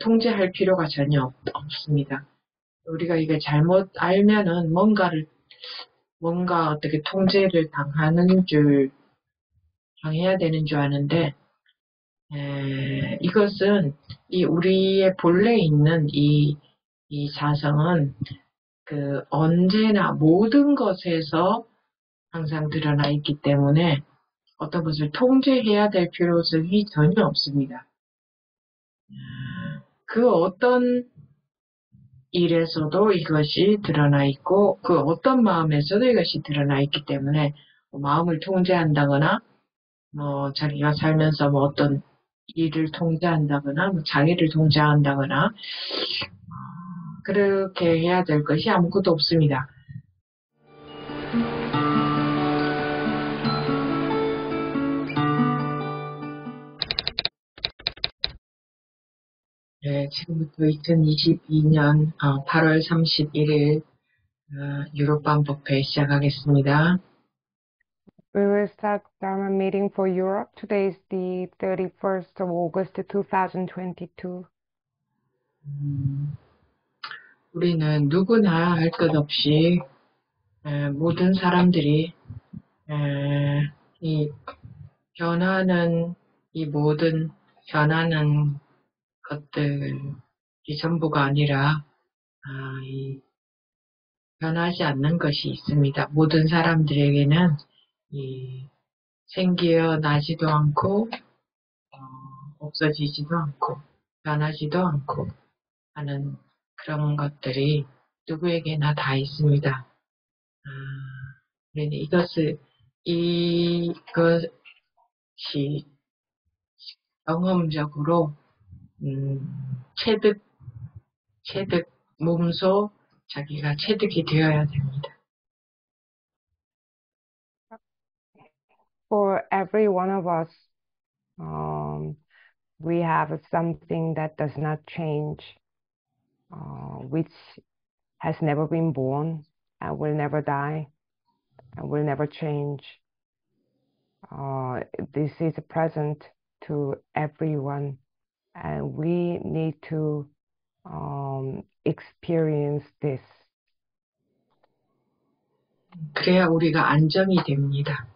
통제할 필요가 전혀 없습니다. 우리가 이게 잘못 알면은 뭔가 어떻게 통제를 당해야 되는 줄 아는데, 이것은 우리의 본래 있는 이 자성은 언제나 모든 것에서 항상 드러나 있기 때문에 어떤 것을 통제해야 될 필요성이 전혀 없습니다. 그 어떤 일에서도 이것이 드러나 있고 그 어떤 마음에서도 이것이 드러나 있기 때문에 마음을 통제한다거나 자기가 살면서 어떤 일을 통제한다거나 장애를 통제한다거나 그렇게 해야 될 것이 아무것도 없습니다. 네, 지금부터 2022년 8월 31일 유럽 반복회 시작하겠습니다. We will start Dharma meeting for Europe. Today is the 31st of August 2022. 우리는 누구나 할 것 없이 모든 사람들이 이 모든 변하는 것들이 전부가 아니라 이 변하지 않는 것이 있습니다. 모든 사람들에게는 생기어나지도 않고 없어지지도 않고 변하지도 않고 하는 그런 것들이 누구에게나 다 있습니다. 이것이 경험적으로 체득 몸소 자기가 체득이 되어야 됩니다. For every one of us, we have something that does not change, which has never been born and will never die and will never change. This is present to everyone, and we need to experience this. 그래야 우리가 안정이 됩니다.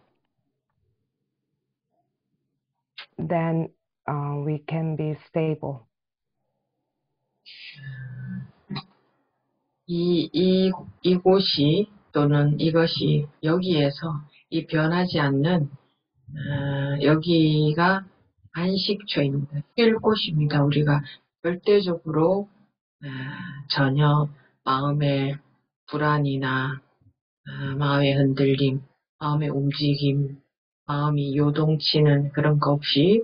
Then we can be stable. 이곳이 또는 이것이 여기에서 이 변하지 않는 여기가 안식처입니다. 쉴 곳입니다. 우리가 절대적으로 전혀 마음의 불안이나 마음의 흔들림, 마음의 움직임, 마음이 요동치는 그런 거 없이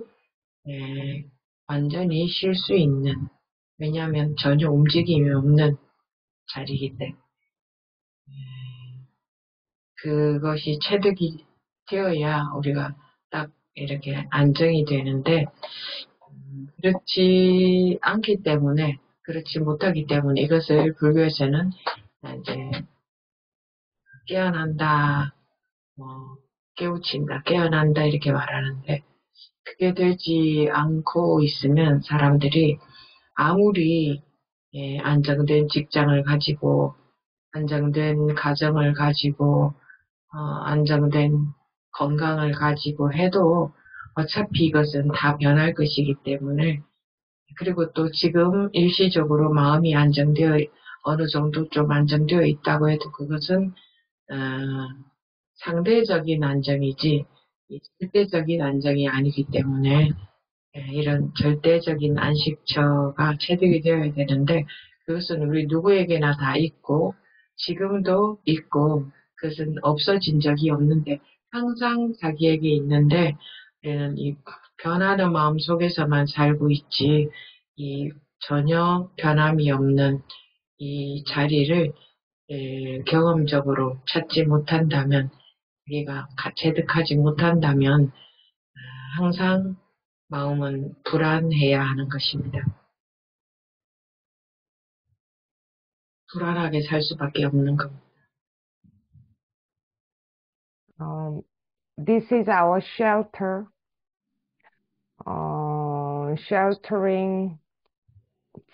완전히 쉴 수 있는, 왜냐하면 전혀 움직임이 없는 자리이기 때문에 그것이 체득이 되어야 우리가 딱 이렇게 안정이 되는데 그렇지 못하기 때문에 이것을 불교에서는 이제 깨어난다, 깨우친다, 깨어난다 이렇게 말하는데 그게 되지 않고 있으면 사람들이 아무리 안정된 직장을 가지고 안정된 가정을 가지고 안정된 건강을 가지고 해도 어차피 이것은 다 변할 것이기 때문에 그리고 또 지금 일시적으로 마음이 어느 정도 좀 안정되어 있다고 해도 그것은 상대적인 안정이지 절대적인 안정이 아니기 때문에 이런 절대적인 안식처가 체득이 되어야 되는데 그것은 우리 누구에게나 다 있고 지금도 있고 그것은 없어진 적이 없는데 항상 자기에게 있는데 우리는 이 변하는 마음 속에서만 살고 있지 이 전혀 변함이 없는 이 자리를 경험적으로 찾지 못한다면 우리가 체득하지 못한다면 항상 마음은 불안해야 하는 것입니다. 불안하게 살 수밖에 없는 겁니다. This is our shelter, sheltering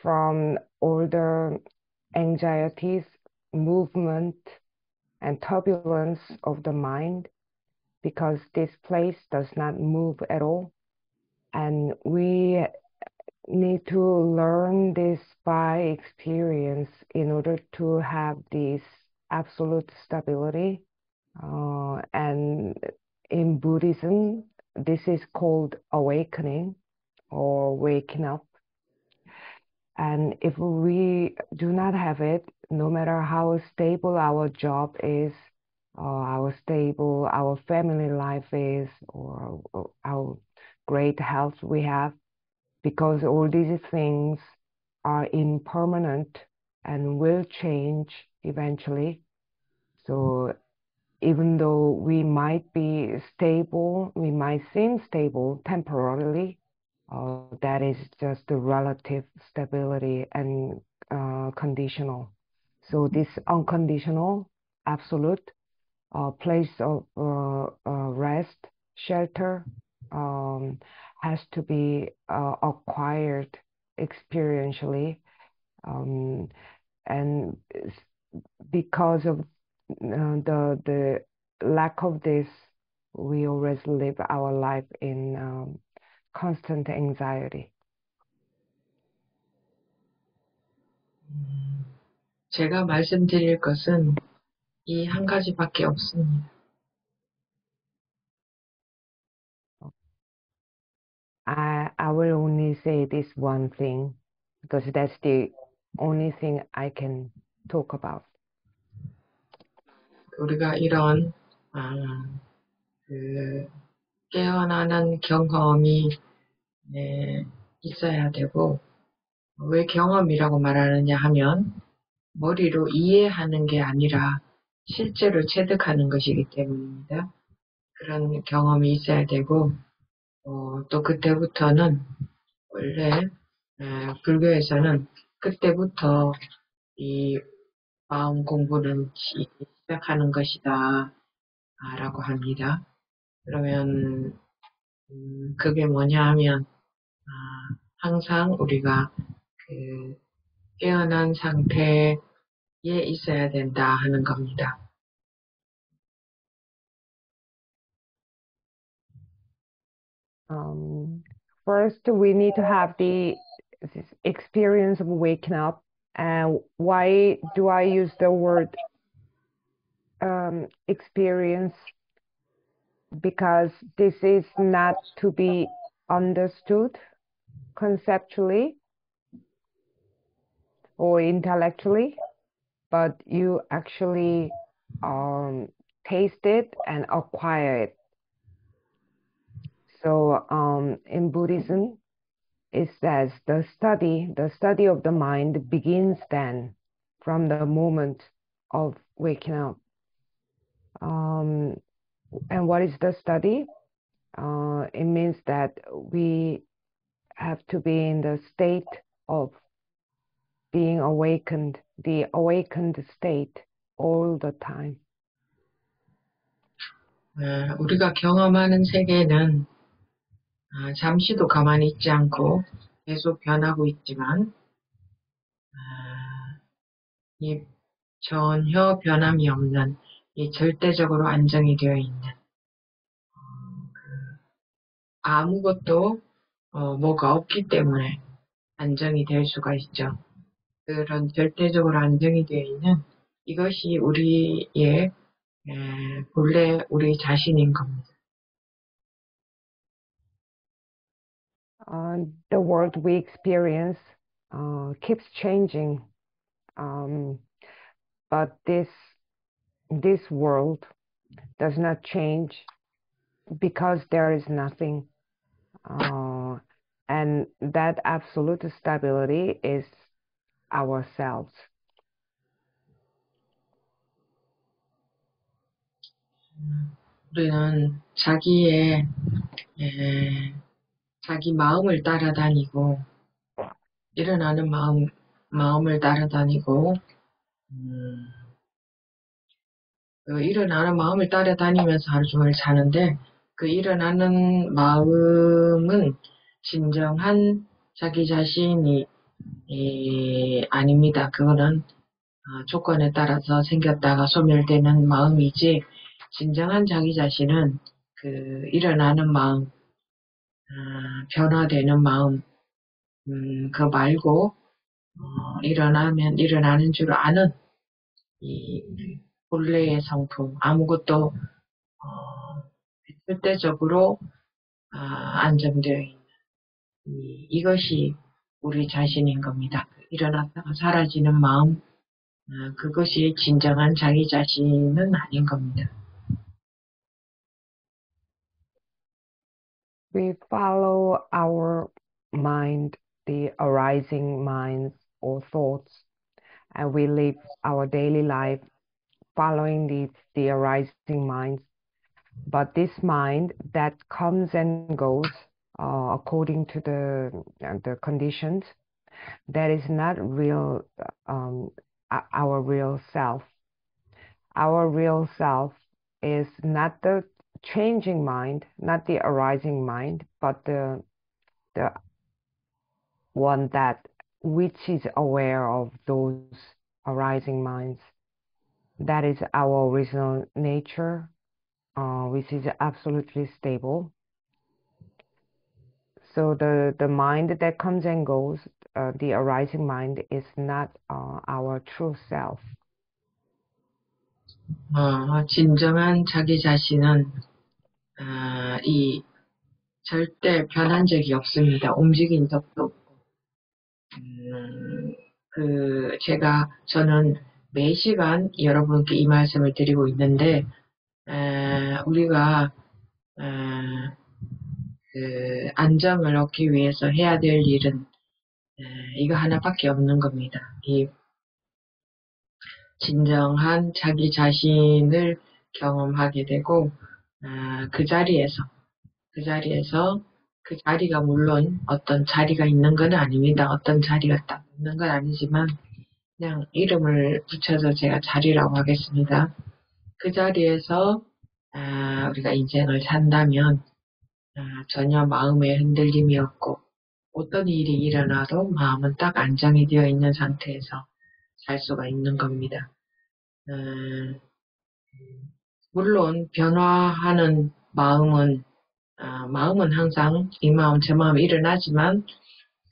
from all the anxieties, movement, and turbulence of the mind, because this place does not move at all. And we need to learn this by experience in order to have this absolute stability. And in Buddhism, this is called awakening or waking up. And if we do not have it, no matter how stable our job is, or our family life is, or how great health we have, because all these things are impermanent and will change eventually. So even though we might be stable, we might seem stable temporarily, that is just the relative stability and conditional. So this unconditional, absolute place of rest, shelter, has to be acquired experientially, and because of the lack of this, we always live our life in constant anxiety. 제가 말씀드릴 것은 이 한 가지밖에 없습니다. I will only say this one thing because that's the only thing I can talk about. 우리가 이런 깨어나는 경험이 있어야 되고, 왜 경험이라고 말하느냐 하면 머리로 이해하는 게 아니라 실제로 체득하는 것이기 때문입니다. 그런 경험이 있어야 되고, 또 그때부터는 원래 불교에서는 그때부터 이 마음 공부는 시작하는 것이다 라고 합니다. 그러면 그게 뭐냐 하면 항상 우리가 그 깨어난 상태에 있어야 된다 하는 겁니다. First, we need to have this experience of waking up. And why do I use the word experience? Because this is not to be understood conceptually or intellectually, but you actually taste it and acquire it. So in Buddhism, it says the study of the mind begins then, from the moment of waking up. And what is the study? It means that we have to be in the state of being awakened, the awakened state all the time. 우리가 경험하는 세계는 잠시도 가만히 있지 않고 계속 변하고 있지만 이 전혀 변함이 없는 이 절대적으로 안정이 되어 있는 아무것도 뭐가 없기 때문에 안정이 될 수가 있죠. 그런 절대적으로 안정이 되어 있는 이것이 우리의 본래 우리 자신인 겁니다. The world we experience keeps changing, but this world does not change because there is nothing, and that absolute stability is ourselves. 우리는 자기 마음을 따라다니고 일어나는 마음을 따라다니고 일어나는 마음을 따라다니면서 하루 종일 사는데 그 일어나는 마음은 진정한 자기 자신이 아닙니다. 그거는 조건에 따라서 생겼다가 소멸되는 마음이지, 진정한 자기 자신은 그 일어나는 마음, 변화되는 마음, 그거 말고 일어나면 일어나는 줄 아는 이 본래의 성품, 아무것도 절대적으로 안정되어 있는 이것이 우리 자신인 겁니다. 일어났다가 사라지는 마음, 그것이 진정한 자기 자신은 아닌 겁니다. We follow our mind, the arising minds or thoughts, and we live our daily life following the arising minds. But this mind that comes and goes according to the conditions, that is not real, our real self. Our real self is not the changing mind, not the arising mind, but the one that which is aware of those arising minds. That is our original nature, which is absolutely stable. So the mind that comes and goes, the arising mind, is not our true self. 진정한 자기 자신은 이 절대 변한 적이 없습니다. 움직인 적도 없고, 저는 매 시간 여러분께 이 말씀을 드리고 있는데, 우리가 안정을 얻기 위해서 해야 될 일은 이거 하나밖에 없는 겁니다. 이 진정한 자기 자신을 경험하게 되고, 그 자리에서 그 자리가 물론 어떤 자리가 있는 건 아닙니다. 어떤 자리가 딱 있는 건 아니지만 그냥 이름을 붙여서 제가 자리라고 하겠습니다. 그 자리에서 우리가 인생을 산다면 전혀 마음에 흔들림이 없고 어떤 일이 일어나도 마음은 딱 안정이 되어 있는 상태에서 살 수가 있는 겁니다. 물론 변화하는 마음은 항상 이 마음 저 마음 일어나지만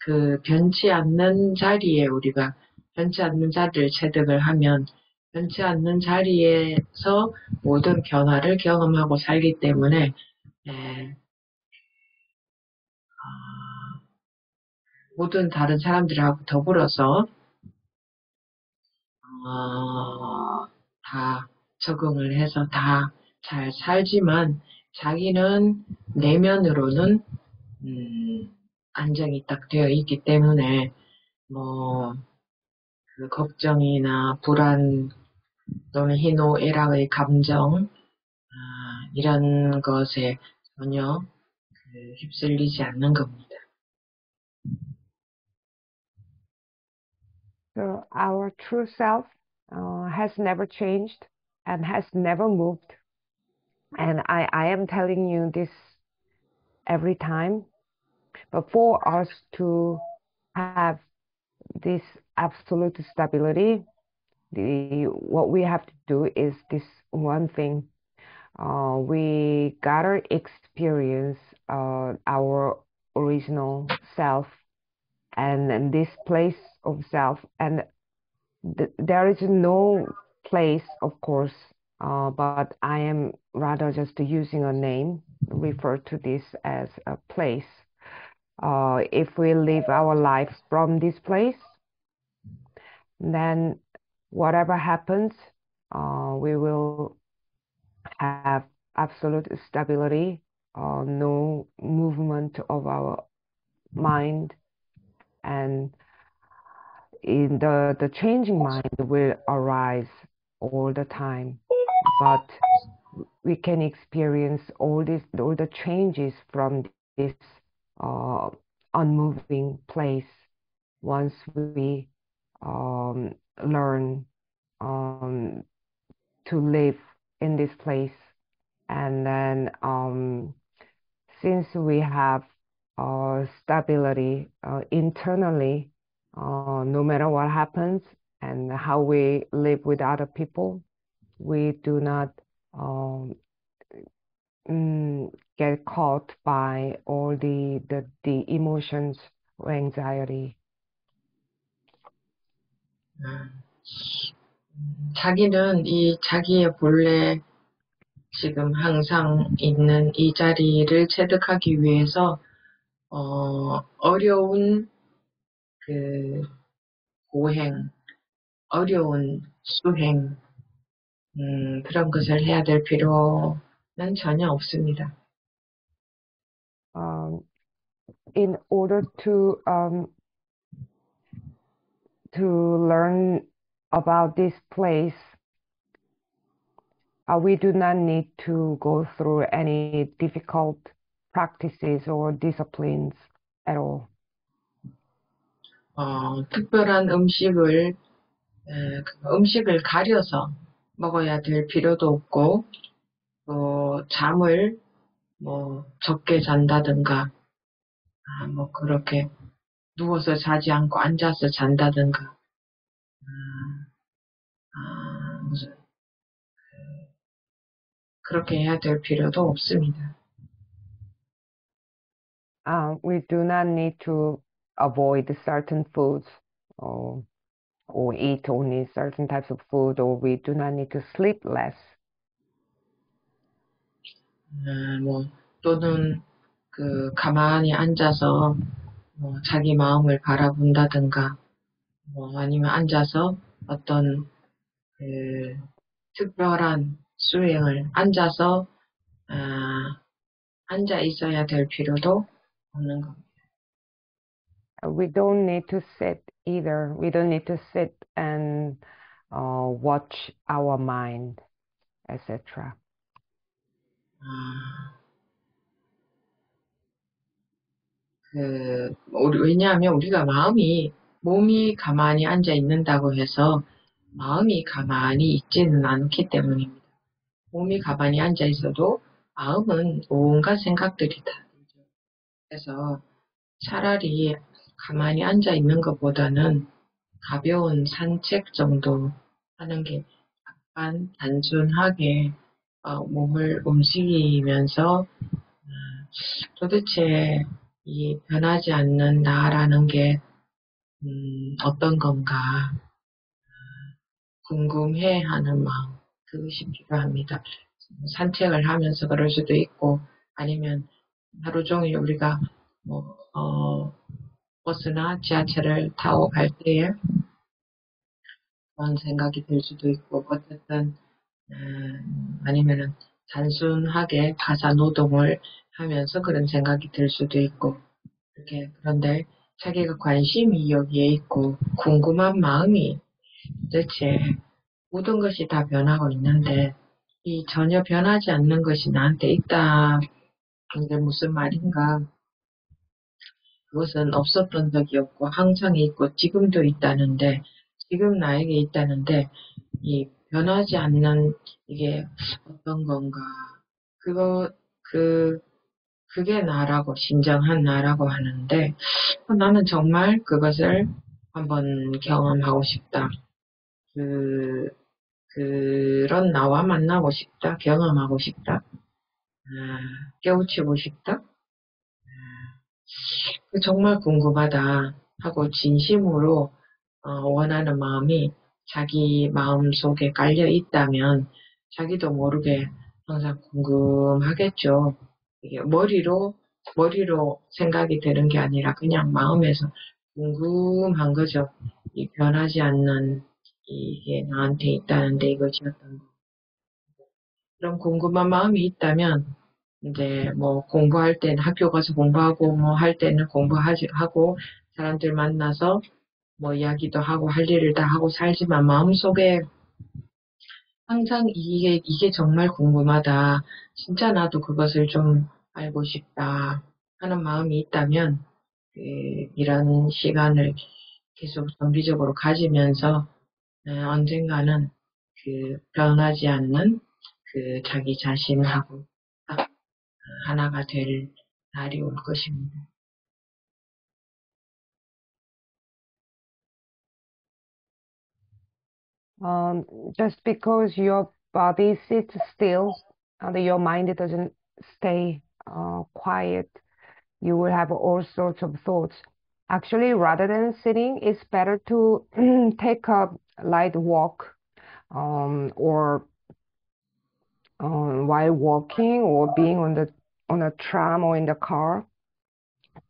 그 변치 않는 자리에 우리가 변치 않는 자리를 체득을 하면 변치 않는 자리에서 모든 변화를 경험하고 살기 때문에 모든 다른 사람들하고 더불어서 다 적응을 해서 다 잘 살지만 자기는 내면으로는 안정이 딱 되어 있기 때문에 그 걱정이나 불안 또는 희노애락의 감정 이런 것에 전혀 휩쓸리지 않는 겁니다. So our true self has never changed and has never moved. And I am telling you this every time. But for us to have this absolute stability, what we have to do is this one thing. We gotta experience our original self and this place of self. And there is no place, of course, but I am rather just using a name, refer to this as a place. If we live our life from this place, then whatever happens, we will have absolute stability, no movement of our mind, and in the changing mind will arise all the time, but we can experience all the changes from this unmoving place once we learn to live in this place. And then since we have stability internally, no matter what happens and how we live with other people, we do not get caught by all the emotions or anxiety. 자기는 이 자기의 본래 지금 항상 있는 이 자리를 체득하기 위해서 어려운 그 고행, 어려운 수행, 그런 것을 해야 될 필요는 전혀 없습니다. In order to learn about this place, we do not need to go through any difficult practices or disciplines at all. 특별한 음식을 가려서 먹어야 될 필요도 없고, 또 잠을 뭐 적게 잔다든가, 뭐 그렇게 누워서 자지 않고 앉아서 잔다든가, 무슨 그렇게 해야 될 필요도 없습니다. We do not need to avoid certain foods or eat only certain types of food, or we do not need to sleep less. 뭐 또는 가만히 앉아서 뭐 자기 마음을 바라본다든가, 뭐 아니면 앉아서 어떤 특별한 수행을 앉아서 앉아 있어야 될 필요도 없는 겁니다. We don't need to sit either. We don't need to sit and watch our mind, etc. 왜냐하면 우리가 몸이 가만히 앉아 있는다고 해서 마음이 가만히 있지는 않기 때문입니다. 몸이 가만히 앉아 있어도 마음은 온갖 생각들이 다 들죠. 그래서 차라리 가만히 앉아 있는 것보다는 가벼운 산책 정도 하는 게 약간 단순하게 몸을 움직이면서 도대체 이 변하지 않는 나라는 게 어떤 건가 궁금해하는 마음, 그것이 필요합니다. 산책을 하면서 그럴 수도 있고, 아니면 하루 종일 우리가 버스나 지하철을 타고 갈 때에 그런 생각이 들 수도 있고, 어쨌든 아니면은 단순하게 가사 노동을 하면서 그런 생각이 들 수도 있고, 이렇게. 그런데 자기가 관심이 여기에 있고 궁금한 마음이 도대체 모든 것이 다 변하고 있는데 이 전혀 변하지 않는 것이 나한테 있다. 이게 무슨 말인가? 그것은 없었던 적이 없고 항상 있고 지금도 있다는데, 지금 나에게 있다는데 이 변하지 않는 이게 어떤 건가? 그게 나라고, 진정한 나라고 하는데, 나는 정말 그것을 한번 경험하고 싶다. 그런 나와 만나고 싶다. 경험하고 싶다. 깨우치고 싶다. 정말 궁금하다 하고 진심으로 원하는 마음이 자기 마음 속에 깔려 있다면 자기도 모르게 항상 궁금하겠죠. 이게 머리로 생각이 드는 게 아니라 그냥 마음에서 궁금한 거죠. 이 변하지 않는 이게 나한테 있다는데 이것이 어떤 거. 그런 궁금한 마음이 있다면 이제 뭐 공부할 때는 학교 가서 공부하고 뭐 할 때는 공부하고 사람들 만나서 뭐 이야기도 하고 할 일을 다 하고 살지만 마음속에 항상 이게 정말 궁금하다. 진짜 나도 그것을 좀 알고 싶다 하는 마음이 있다면 이런 시간을 계속 정기적으로 가지면서 언젠가는 변하지 않는 자기 자신하고 딱 하나가 될 날이 올 것입니다. Um, just because your body sits still and your mind doesn't stay quiet, you will have all sorts of thoughts. Actually, rather than sitting, it's better to take a light walk, or while walking, or being on a tram or in the car,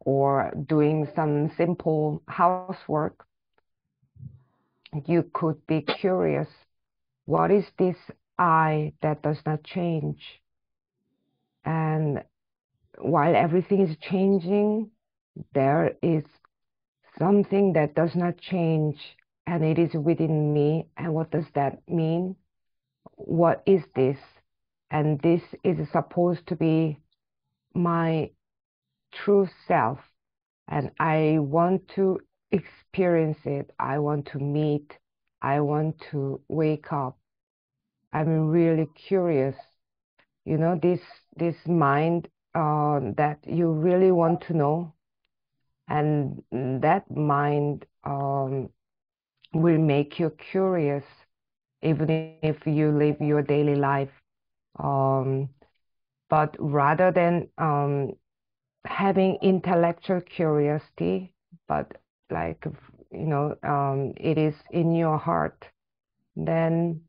or doing some simple housework. You could be curious. What is this I that does not change? And while everything is changing, there is something that does not change, and it is within me. And what does that mean? What is this? And this is supposed to be my true self. And I want to experience it. I want to meet. I want to wake up. I'm really curious. You know, this mind that you really want to know, and that mind will make you curious, even if you live your daily life. Um, but rather than having intellectual curiosity, but like, it is in your heart, then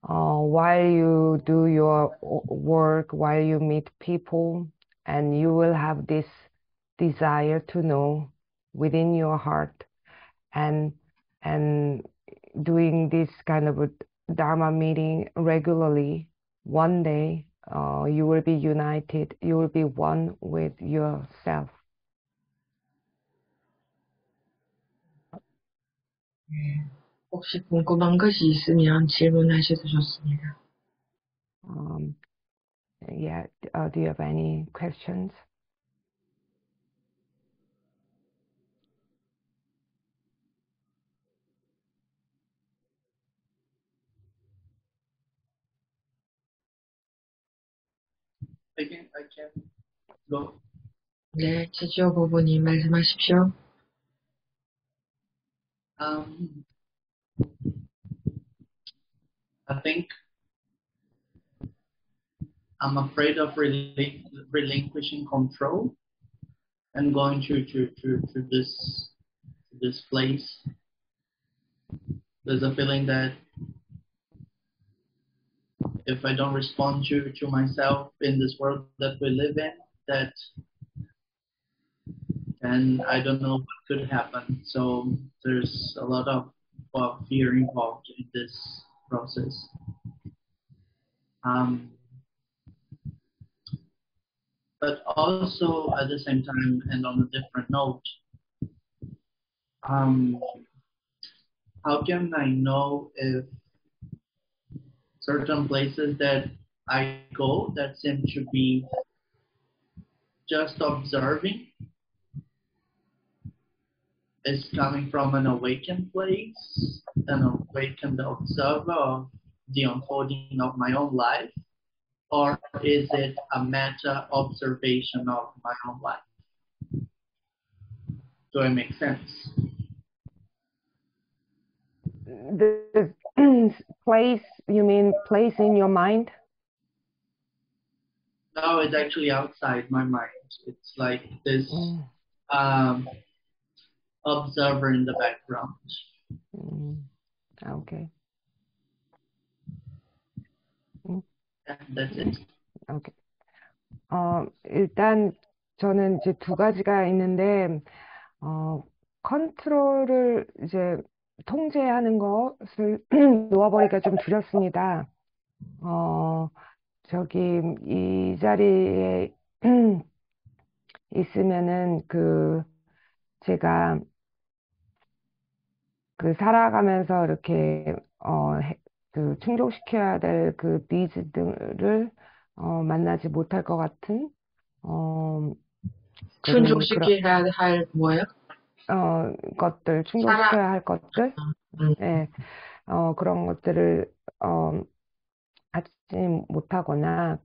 while you do your work, while you meet people, and you will have this desire to know within your heart, and and doing this kind of a Dharma meeting regularly, one day you will be united, you will be one with yourself. 네. 혹시 궁금한 것이 있으면 질문하셔도 좋습니다. Um, yeah, do you have any questions? I can go. 네, 지지오 부부님 말씀하십시오. Um, I think I'm afraid of relinquishing control and going to this place. There's a feeling that if I don't respond to myself in this world that we live in, that and I don't know what could happen. So there's a lot of fear involved in this process. But also at the same time, and on a different note, how can I know if certain places that I go that seem to be just observing is coming from an awakened place, an awakened observer of the unfolding of my own life, or is it a meta observation of my own life? Do I make sense? The place, you mean place in your mind? No, it's actually outside my mind. It's like this observer in the background. Okay. Yeah, that's it. Okay. 일단 저는 이제 두 가지가 있는데, 컨트롤을 이제 통제하는 것을 놓아버리기가 좀 두렵습니다. 저기 이 자리에 있으면은 제가 살아가면서 이렇게 충족시켜야 될 니즈들을 만나지 못할 것 같은 충족시켜야 할 뭐요? 것들, 충족시켜야 할 것들, 네, 그런 것들을 하지 못하거나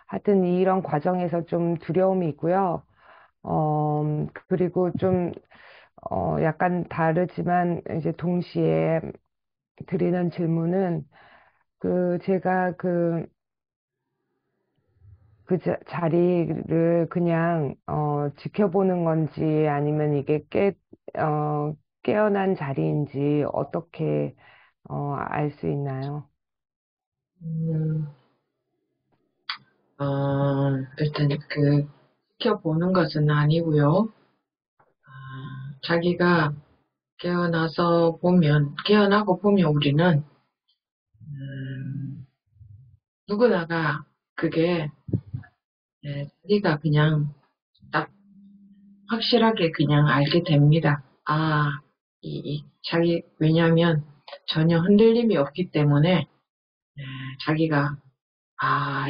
하여튼 이런 과정에서 좀 두려움이 있고요. 그리고 좀 약간 다르지만 이제 동시에 드리는 질문은 제가 자리를 그냥 지켜보는 건지 아니면 이게 깨어난 자리인지 어떻게 알 수 있나요? 음, 일단 지켜보는 것은 아니고요. 자기가 깨어나고 보면 우리는, 누구나가 그게, 자기가 그냥 딱 확실하게 그냥 알게 됩니다. 왜냐면 전혀 흔들림이 없기 때문에, 자기가,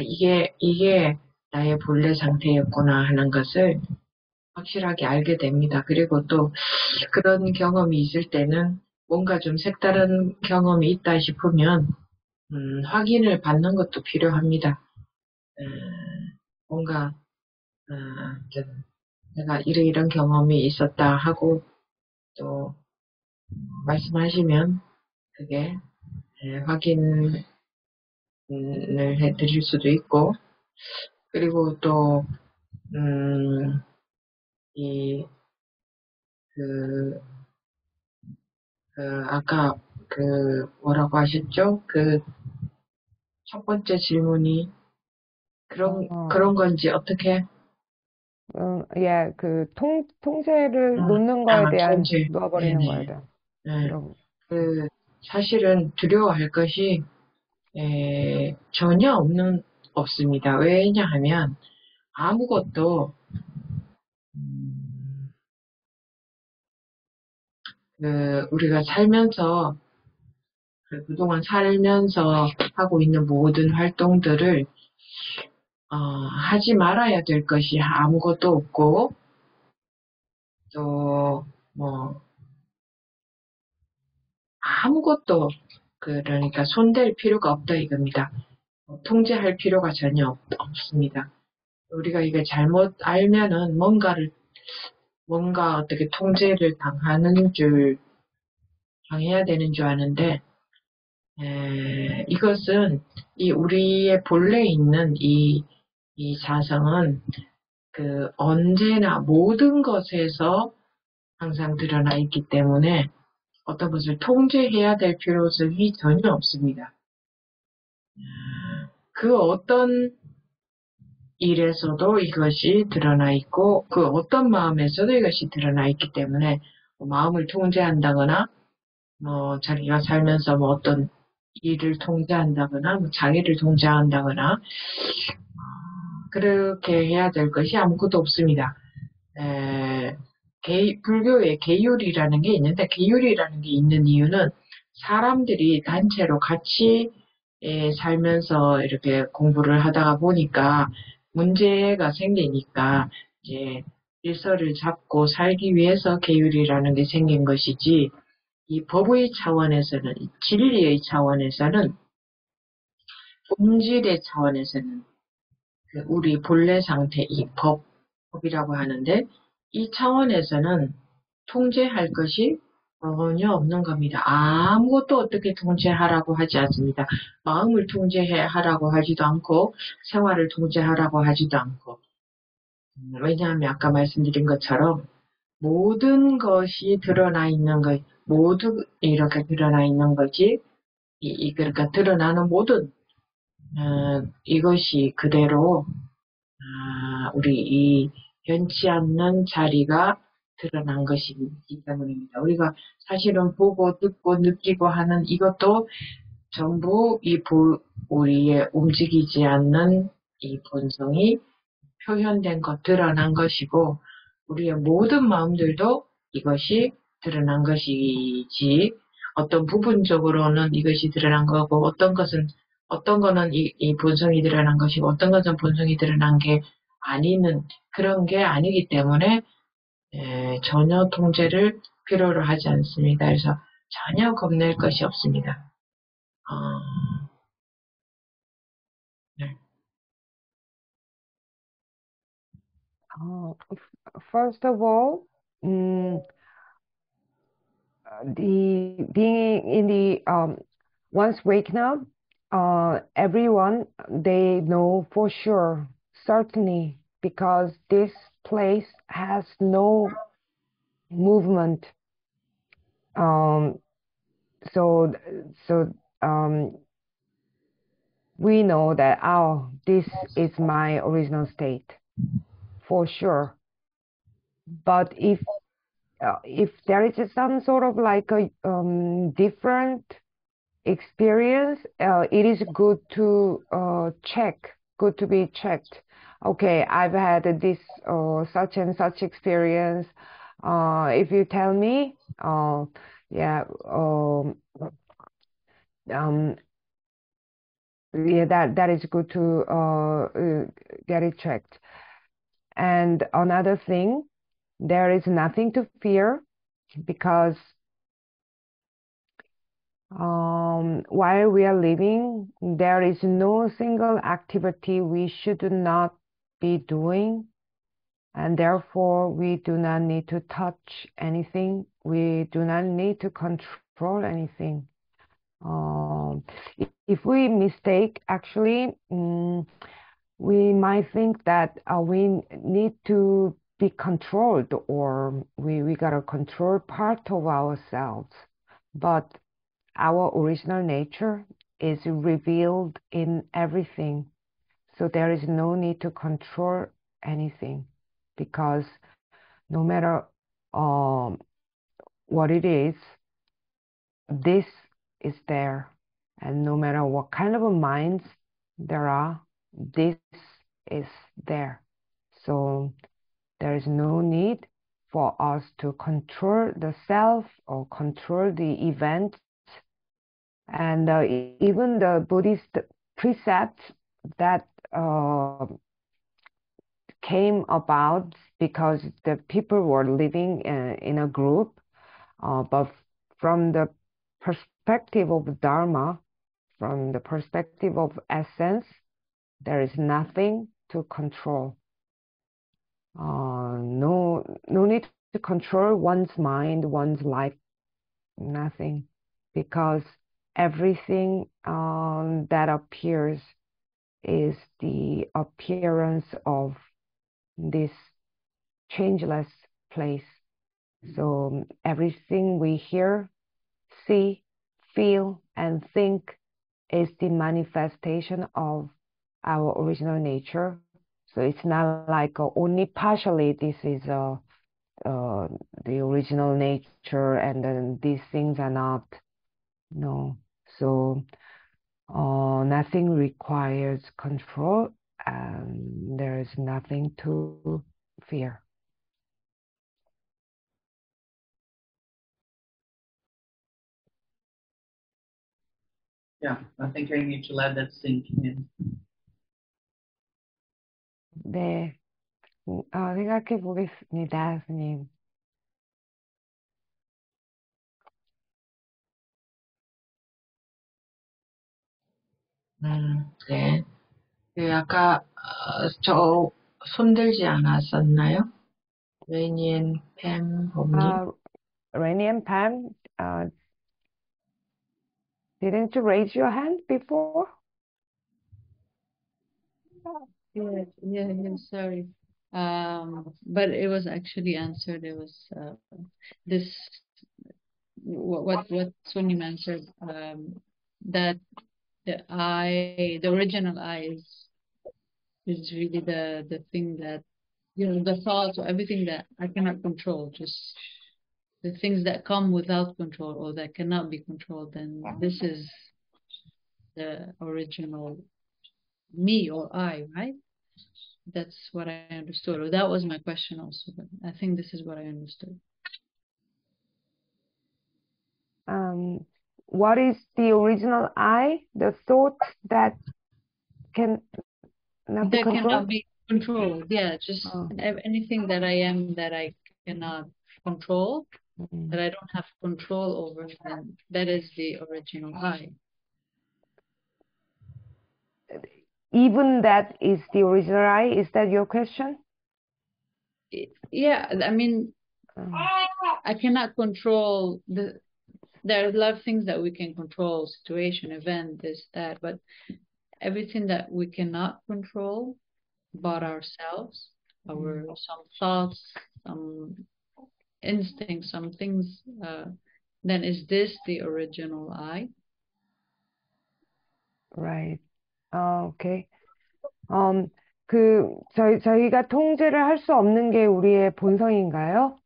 이게 나의 본래 상태였구나 하는 것을 확실하게 알게 됩니다. 그리고 또 그런 경험이 있을 때는 뭔가 좀 색다른 경험이 있다 싶으면, 확인을 받는 것도 필요합니다. 뭔가, 좀 내가 이런 경험이 있었다 하고 또 말씀하시면 그게 확인을 해드릴 수도 있고, 그리고 또, 이, 그, 아까 뭐라고 하셨죠? 첫 번째 질문이 그런 건지 어떻게? 예, 통제를 놓는 거에 대한, 통제. 놓아버리는 거에 네네. 대한, 네. 그런, 사실은 두려워할 것이 전혀 없습니다. 왜냐하면 아무것도 음, 우리가 살면서 그동안 살면서 하고 있는 모든 활동들을 하지 말아야 될 것이 아무것도 없고 또 뭐 아무것도 그러니까 손댈 필요가 없다 이겁니다. 통제할 필요가 전혀 없습니다. 우리가 이게 잘못 알면은 뭔가 어떻게 통제를 당해야 되는 줄 아는데, 이것은 우리의 본래 있는 이 자성은 언제나 모든 것에서 항상 드러나 있기 때문에 어떤 것을 통제해야 될 필요성이 전혀 없습니다. 그 어떤 일에서도 이것이 드러나 있고 그 어떤 마음에서도 이것이 드러나 있기 때문에 마음을 통제한다거나 자기가 살면서 어떤 일을 통제한다거나 장애를 통제한다거나 그렇게 해야 될 것이 아무것도 없습니다. 불교에 계율이라는 게 있는데 계율이라는 게 있는 이유는 사람들이 단체로 같이 살면서 이렇게 공부를 하다가 보니까 문제가 생기니까 이제 질서를 잡고 살기 위해서 계율이라는 게 생긴 것이지 이 법의 차원에서는 이 진리의 차원에서는 본질의 차원에서는 우리 본래 상태 이 법이라고 하는데 이 차원에서는 통제할 것이 전혀 없는 겁니다. 아무것도 어떻게 통제하라고 하지 않습니다. 마음을 통제하라고 하지도 않고 생활을 통제하라고 하지도 않고 왜냐하면 아까 말씀드린 것처럼 모든 것이 드러나 있는 것 모두 이렇게 드러나 있는 거지 그러니까 드러나는 모든 이것이 그대로 우리 이 변치 않는 자리가 드러난 것이기 때문입니다. 우리가 사실은 보고 듣고 느끼고 하는 이것도 전부 우리의 움직이지 않는 이 본성이 표현된 것, 드러난 것이고 우리의 모든 마음들도 이것이 드러난 것이지 어떤 부분적으로는 이것이 드러난 거고 어떤 거는 이 본성이 드러난 것이고 어떤 것은 본성이 드러난 게 아니는 그런 게 아니기 때문에 전혀 통제를 필요로 하지 않습니다. 그래서 전혀 겁낼 것이 없습니다. 네. first of all, the being in the once waken up, everyone they know for sure, certainly, because this place has no movement. So we know that this is my original state for sure. But if there is some sort of like a different experience, it is good to check, good to be checked. Okay, I've had this such and such experience. If you tell me, yeah, yeah, that is good to get it checked. And another thing, there is nothing to fear because while we are living, there is no single activity we should not be doing, and therefore we do not need to touch anything. We do not need to control anything. If we mistake, actually, we might think that we need to be controlled, or we gotta control part of ourselves. But our original nature is revealed in everything. So there is no need to control anything, because no matter what it is, this is there. And no matter what kind of minds there are, this is there. So there is no need for us to control the self or control the event. And even the Buddhist precepts that came about because the people were living in a group, but from the perspective of Dharma, from the perspective of essence, there is nothing to control. No need to control one's mind, one's life, nothing, because everything that appears is the appearance of this changeless place. So everything we hear, see, feel, and think is the manifestation of our original nature. So it's not like only partially this is the original nature and then these things are not. No. So nothing requires control, and there is nothing to fear. Yeah, I think I need to let that sink in. 네, 생각해 보겠습니다, 스님. 네. 그 아까 저 손들지 않았었나요? 레니엔 팸 봄님? Rainy and Pam, didn't you raise your hand before? Yeah, sorry. But it was actually answered. It was this what Sunim answered. That the original I is really the thing that the thoughts or everything that I cannot control. Just the things that come without control or that cannot be controlled. Then this is the original me or I, right? That's what I understood. Or that was my question also, but I think this is what I understood. What is the original I? The thought that can not be controlled? Cannot be controlled. Yeah, just anything that I am that I cannot control, that I don't have control over, then that is the original I. Even that is the original I? Is that your question? Yeah, I mean, I cannot control there are a lot of things that we can control, situation, event, this, that, but everything that we cannot control about ourselves, some thoughts, some instincts, some things, then is this the original I? Right. Okay. 저희가 통제를 할 수 없는 게 우리의 본성인가요?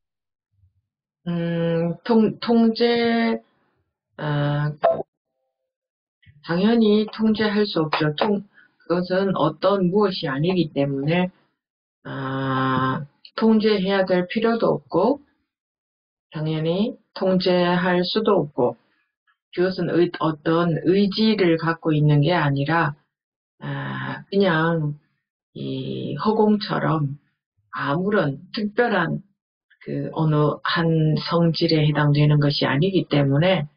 통제, 당연히 통제할 수 없죠. 그것은 어떤 무엇이 아니기 때문에, 통제해야 될 필요도 없고, 당연히 통제할 수도 없고, 그것은 어떤 의지를 갖고 있는 게 아니라, 그냥 이 허공처럼 아무런 특별한 어느 한 성질에 해당되는 것이 아니기 때문에,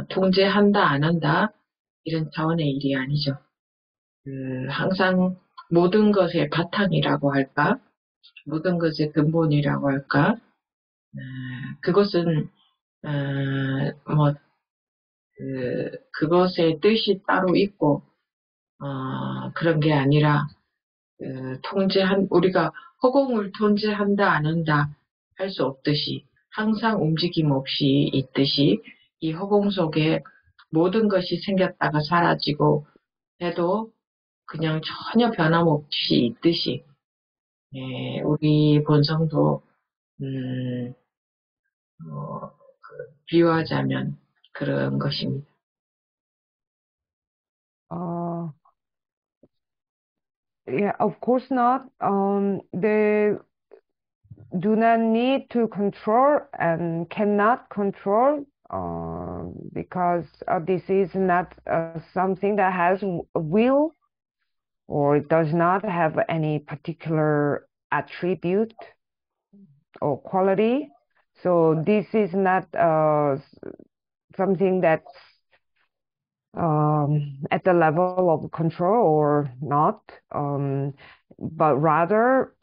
통제한다, 안 한다, 이런 차원의 일이 아니죠. 항상 모든 것의 바탕이라고 할까, 모든 것의 근본이라고 할까, 그것은, 그것의 뜻이 따로 있고, 그런 게 아니라, 우리가 허공을 통제한다, 안 한다, 할 수 없듯이, 항상 움직임 없이 있듯이, 이 허공 속에 모든 것이 생겼다가 사라지고 해도 그냥 전혀 변함없이 있듯이, 우리 본성도, 비유하자면 그런 것입니다. Yeah, of course not. They do not need to control and cannot control because this is not something that has a will or it does not have any particular attribute or quality. So this is not something that's at the level of control or not, but rather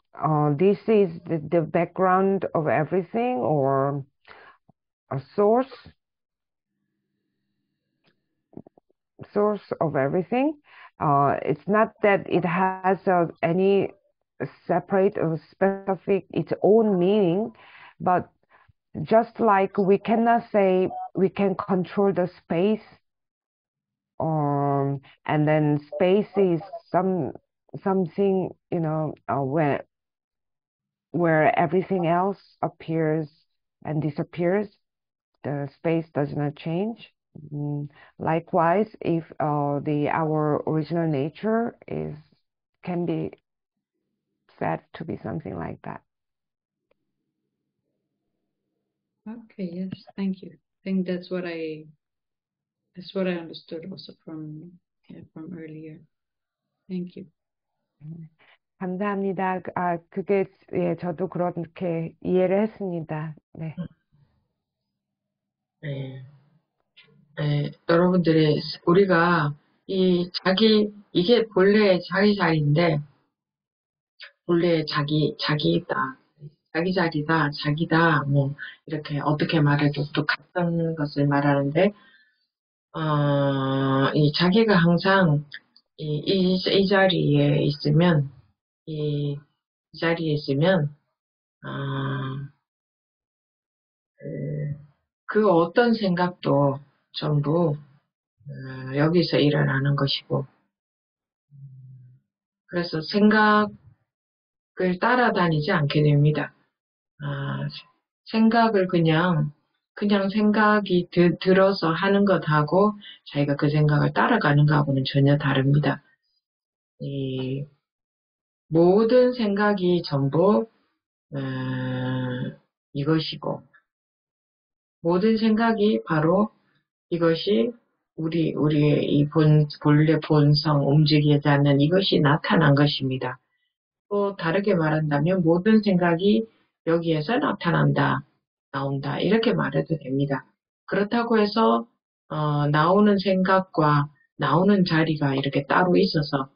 this is the background of everything or a source of everything. It's not that it has any separate or specific its own meaning, but just like we cannot say we can control the space, and then space is something, you know, where everything else appears and disappears, the space does not change. Likewise, if our original nature can be said to be something like that. Okay, yes, thank you. I think that's what I understood also from earlier. Thank you. 감사합니다. 그게 예, 저도 그렇게 이해를 했습니다. 네. 여러분들이 우리가 이게 본래 자기 자리인데 본래 자기다. 자기 자리다, 자기다, 뭐, 이렇게 어떻게 말해도 또 같은 것을 말하는데, 이 자기가 항상 이 자리에 있으면, 이 자리에 있으면, 그 어떤 생각도 전부 여기서 일어나는 것이고, 그래서 생각을 따라다니지 않게 됩니다. 생각을 그냥 생각이 들어서 하는 것하고 자기가 그 생각을 따라가는 것하고는 전혀 다릅니다. 이 모든 생각이 전부 이것이고 모든 생각이 바로 이것이 우리의 이 본래 본성 움직이지 않는 이것이 나타난 것입니다. 또 다르게 말한다면 모든 생각이 여기에서 나타난다, 나온다 이렇게 말해도 됩니다. 그렇다고 해서 나오는 생각과 나오는 자리가 이렇게 따로 있어서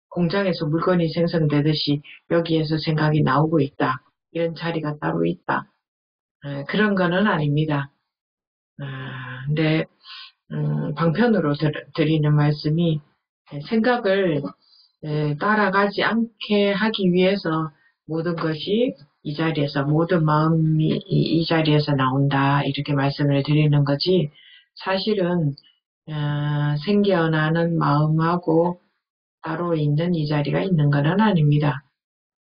공장에서 물건이 생성되듯이 여기에서 생각이 나오고 있다 이런 자리가 따로 있다. 그런 거는 아닙니다. 근데 방편으로 드리는 말씀이 생각을 따라가지 않게 하기 위해서 모든 것이 이 자리에서 모든 마음이 이 자리에서 나온다 이렇게 말씀을 드리는 거지 사실은 생겨나는 마음하고 따로 있는 이 자리가 있는 건 아닙니다.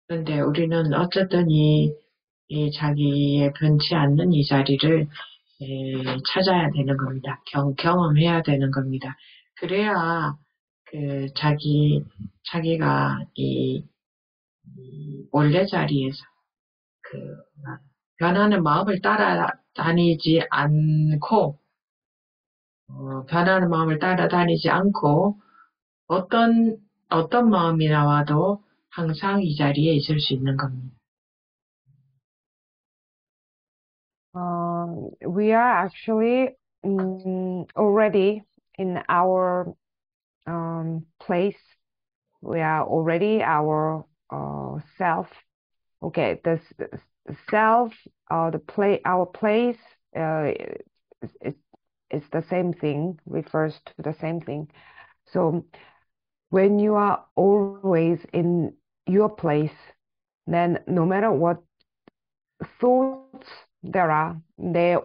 그런데 우리는 어쨌든 이 자기의 변치 않는 이 자리를 찾아야 되는 겁니다. 경험해야 되는 겁니다. 그래야 자기가 이 원래 자리에서 변하는 마음을 따라다니지 않고 변하는 마음을 따라다니지 않고 어떤 마음이 나와도 항상 이 자리에 있을 수 있는 겁니다. We are actually already in our place. We are already our self. Okay, the self, our place is the same thing, refers to the same thing. So when you are always in your place, then no matter what thoughts there are, they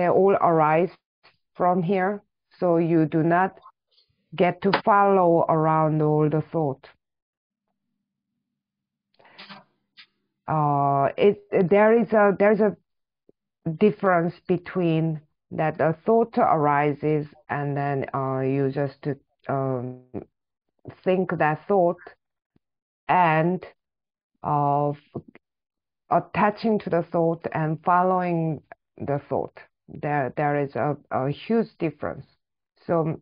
all arise from here. So you do not get to follow around all the thoughts. There's a difference between that a thought arises and then you just think that thought and attaching to the thought and following the thought. There is a huge difference. So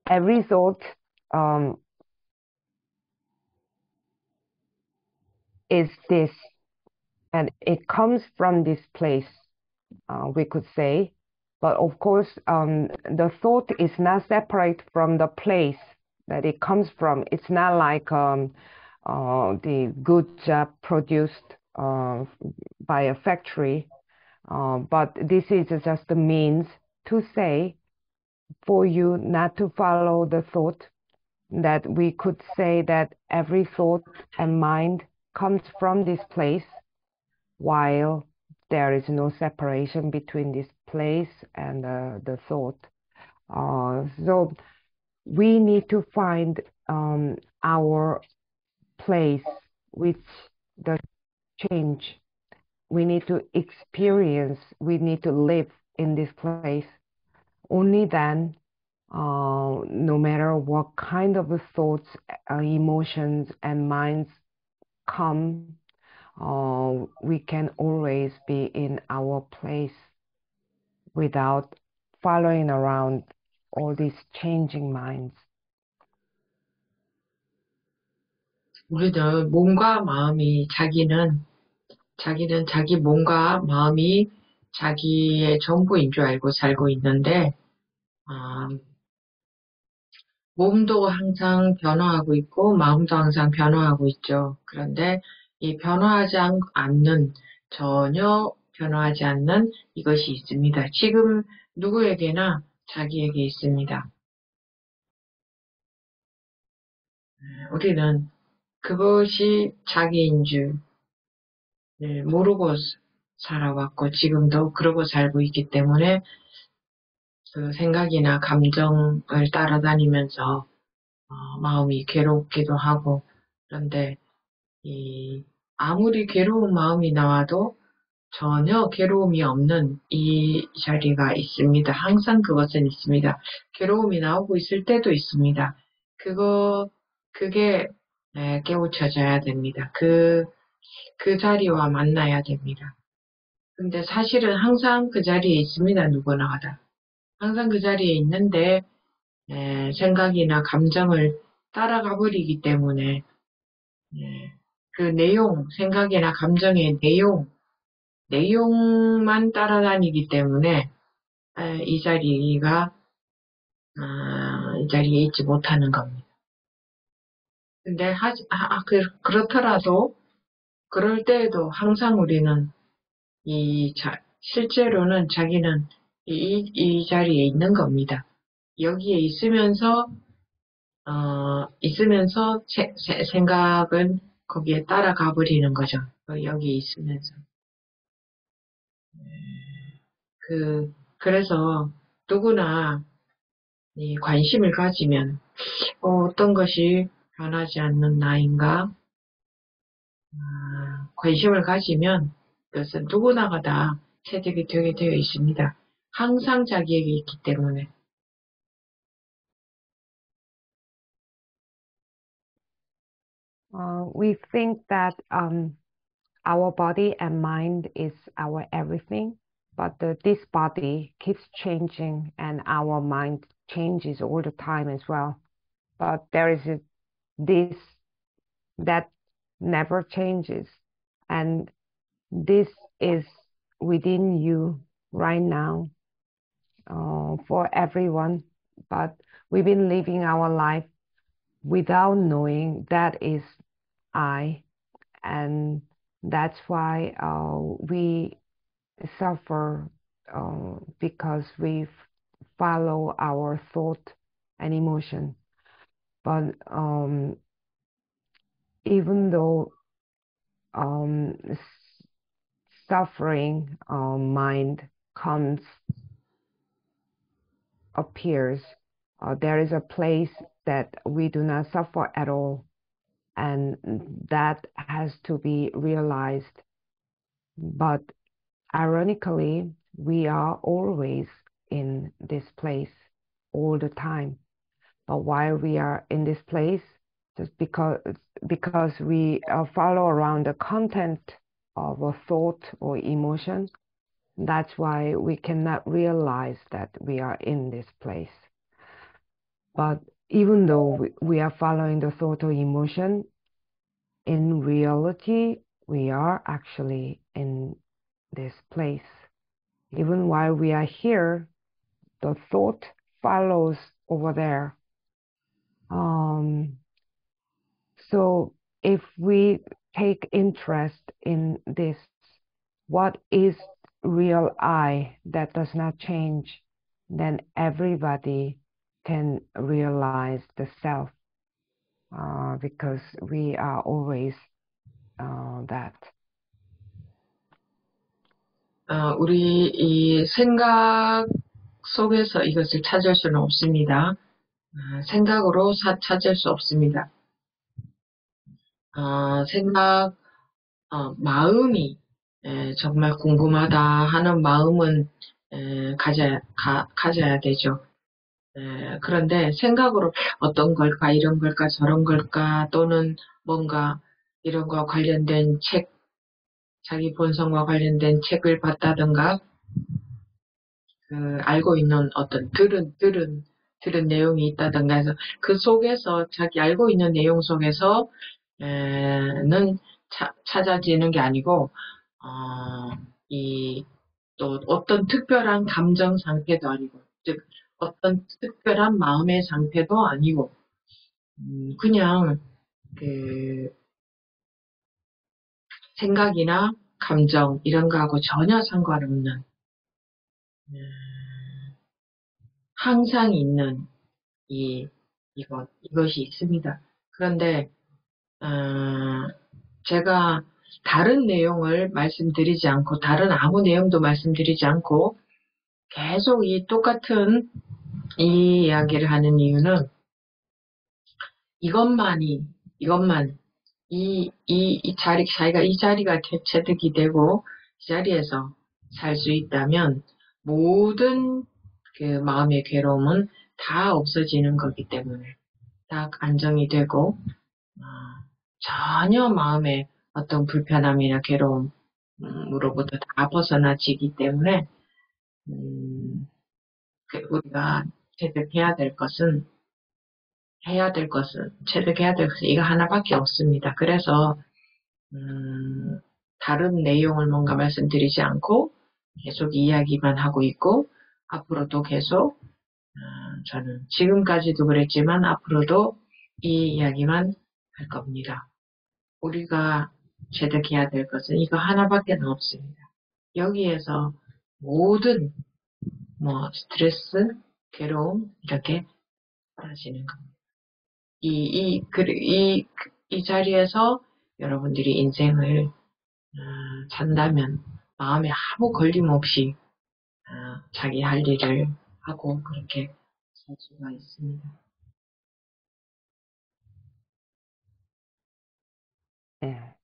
every thought is this, and it comes from this place, we could say. But of course, the thought is not separate from the place that it comes from. It's not like the goods produced by a factory, but this is just a means to say for you not to follow the thought, that we could say that every thought and mind comes from this place, while there is no separation between this place and the thought. So we need to find our place with the change. We need to experience, we need to live in this place. Only then, no matter what kind of thoughts, emotions, and minds come, we can always be in our place without following around all these changing minds. 우리는 몸과 마음이 자기는 자기 몸과 마음이 자기의 전부인 줄 알고 살고 있는데 몸도 항상 변화하고 있고 마음도 항상 변화하고 있죠. 그런데 이 전혀 변화하지 않는 이것이 있습니다. 지금 누구에게나 자기에게 있습니다. 우리는 그것이 자기인 줄 모르고 살아왔고 지금도 그러고 살고 있기 때문에 그 생각이나 감정을 따라다니면서 마음이 괴롭기도 하고 그런데 아무리 괴로운 마음이 나와도 전혀 괴로움이 없는 이 자리가 있습니다. 항상 그것은 있습니다. 괴로움이 나오고 있을 때도 있습니다. 그게 깨우쳐져야 됩니다. 그 자리와 만나야 됩니다. 근데 사실은 항상 그 자리에 있습니다. 누구나 다. 항상 그 자리에 있는데 생각이나 감정을 따라가 버리기 때문에 그 내용, 생각이나 감정의 내용만 따라다니기 때문에 이 자리에 있지 못하는 겁니다. 근데 그렇더라도 그럴 때에도 항상 우리는 실제로는 자기는 이 자리에 있는 겁니다. 여기에 있으면서 생각은 거기에 따라가 버리는 거죠. 여기에 있으면서. 그래서 누구나 이 관심을 가지면 어떤 것이 변하지 않는 나인가? 관심을 가지면 그것은 누구나가 다 체득이 되게 되어 있습니다. 항상 자기에게 있기 때문에. We think that our body and mind is our everything, but this body keeps changing and our mind changes all the time as well. But there is this that never changes, and this is within you right now for everyone. But we've been living our life without knowing that is I, and that's why we suffer because we follow our thought and emotion. But even though suffering mind appears, there is a place that we do not suffer at all, and that has to be realized. But ironically, we are always in this place all the time. But while we are in this place, just because we follow around the content of a thought or emotion, that's why we cannot realize that we are in this place. But even though we are following the thought or emotion, in reality, we are actually in this place. Even while we are here, the thought follows over there. So if we take interest in this, what is real I that does not change, then everybody can realize the self, because we are always that. 우리 이 생각 속에서 이것을 찾을 수는 없습니다. 생각으로 찾을 수 없습니다. 마음이 정말 궁금하다 하는 마음은 가져야 되죠. 그런데 생각으로 어떤 걸까, 이런 걸까, 저런 걸까, 또는 뭔가 이런 거와 관련된 책, 자기 본성과 관련된 책을 봤다든가, 알고 있는 어떤 들은 내용이 있다든가 해서 그 속에서 자기 알고 있는 내용 속에서 는 찾아지는 게 아니고 또 어떤 특별한 감정 상태도 아니고, 즉 어떤 특별한 마음의 상태도 아니고, 그냥 생각이나 감정 이런 거하고 전혀 상관없는 항상 있는 이것이 있습니다. 그런데 제가 다른 내용을 말씀드리지 않고, 다른 아무 내용도 말씀드리지 않고 계속 이 똑같은 이 이야기를 하는 이유는 이것만 자기가 이 자리가 체득이 되고 이 자리에서 살 수 있다면 모든 그 마음의 괴로움은 다 없어지는 거기 때문에, 다 안정이 되고 전혀 마음의 어떤 불편함이나 괴로움으로부터 다 벗어나지기 때문에 우리가 체득해야 될 것은 이거 하나밖에 없습니다. 그래서 다른 내용을 뭔가 말씀드리지 않고 계속 이야기만 하고 있고, 앞으로도 계속 저는 지금까지도 그랬지만 앞으로도 이 이야기만 할 겁니다. 우리가 체득해야 될 것은 이거 하나밖에 없습니다. 여기에서 모든 스트레스, 괴로움 이렇게 사라지는 겁니다. 이 자리에서 여러분들이 인생을 산다면 마음에 아무 걸림 없이 자기 할 일을 하고 그렇게 살 수가 있습니다. Yeah.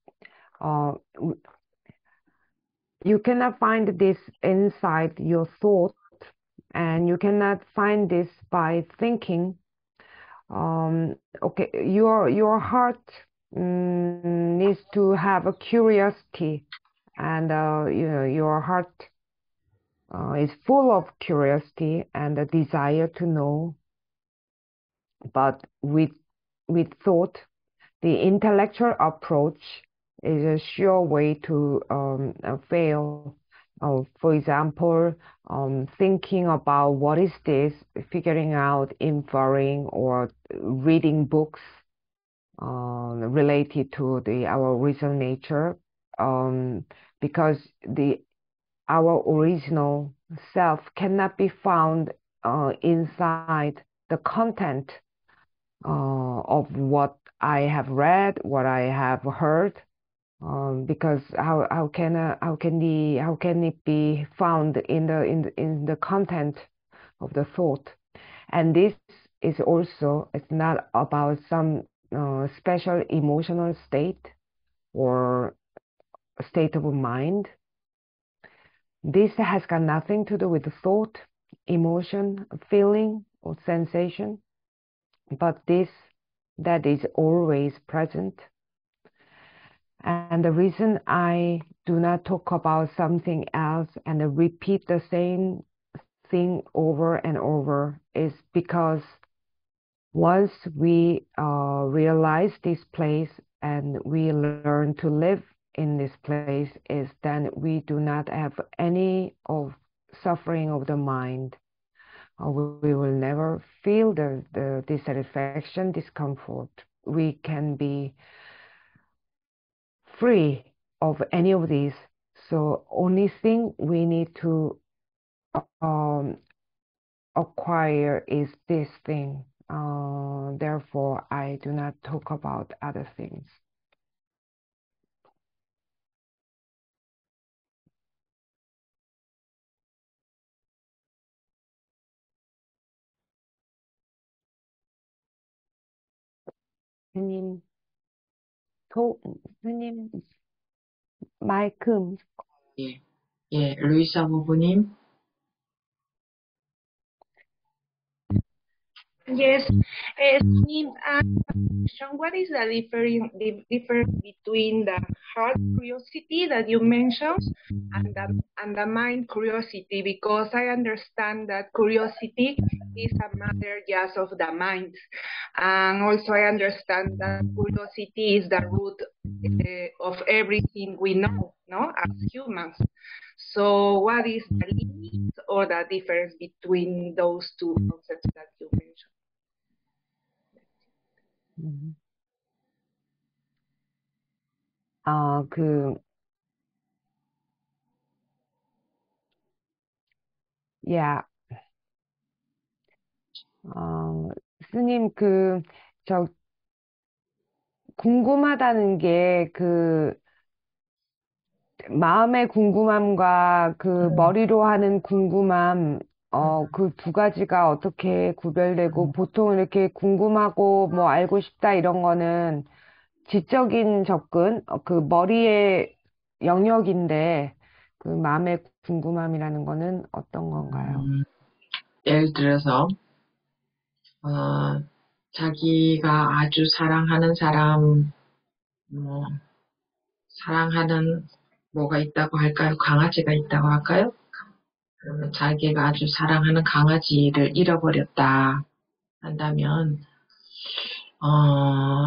You cannot find this inside your thought, and you cannot find this by thinking. Okay, your heart needs to have a curiosity, and your heart is full of curiosity and a desire to know. But with thought, the intellectual approach is a sure way to fail. For example, thinking about what is this, figuring out, inferring, or reading books related to our original nature, because our original self cannot be found inside the content of what I have read, what I have heard, because how can it be found in the content of the thought? And this is also, it's not about some special emotional state or state of mind. This has got nothing to do with thought, emotion, feeling, or sensation, but this that is always present. And the reason I do not talk about something else and repeat the same thing over and over is because once we realize this place and we learn to live in this place, is then we do not have any of suffering of the mind. We will never feel the dissatisfaction, discomfort. We can be free of any of these. So only thing we need to acquire is this thing. Therefore, I do not talk about other things. 스님, 스님, 마이크. 예, 루이사 부부님. Yes, Sneem, what is the difference between the heart curiosity that you mentioned and the mind curiosity? Because I understand that curiosity is a matter just of the mind, and also I understand that curiosity is the root of everything we know, no, as humans. So, what is the limit or the difference between those two concepts that you mentioned? Yeah. 스님, 궁금하다는 게 마음의 궁금함과 머리로 하는 궁금함, 그 두 가지가 어떻게 구별되고, 보통 이렇게 궁금하고 뭐 알고 싶다 이런 거는 지적인 접근, 그 머리의 영역인데, 그 마음의 궁금함이라는 거는 어떤 건가요? 예를 들어서 자기가 아주 사랑하는 사람, 사랑하는 뭐가 있다고 할까요? 강아지가 있다고 할까요? 그러면 자기가 아주 사랑하는 강아지를 잃어버렸다 한다면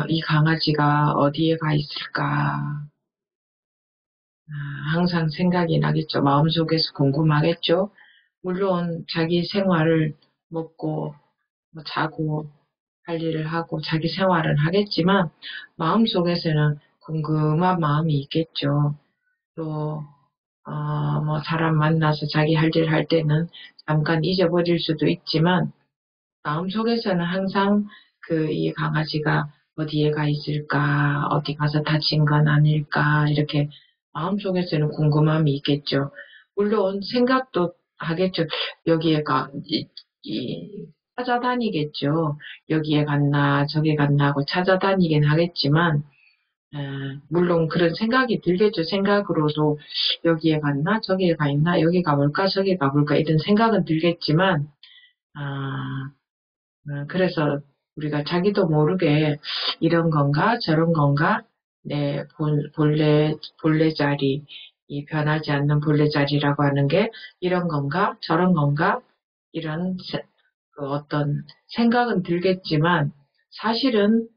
이 강아지가 어디에 가 있을까? 항상 생각이 나겠죠. 마음속에서 궁금하겠죠. 물론 자기 생활을 먹고 자고 할 일을 하고 자기 생활은 하겠지만 마음속에서는 궁금한 마음이 있겠죠. 또, 뭐, 사람 만나서 자기 할 일 할 때는 잠깐 잊어버릴 수도 있지만, 마음속에서는 항상 이 강아지가 어디에 가 있을까, 어디 가서 다친 건 아닐까, 이렇게 마음속에서는 궁금함이 있겠죠. 물론 생각도 하겠죠. 여기에 찾아다니겠죠. 여기에 갔나, 저기 갔나 하고 찾아다니긴 하겠지만, 물론 그런 생각이 들겠죠. 생각으로도 여기에 갔나, 저기에 가 있나, 여기 가볼까, 저기 가볼까, 이런 생각은 들겠지만, 아, 그래서 우리가 자기도 모르게 이런 건가 저런 건가 내 본래 자리, 이 변하지 않는 본래 자리라고 하는 게 이런 건가 저런 건가 이런 어떤 생각은 들겠지만 사실은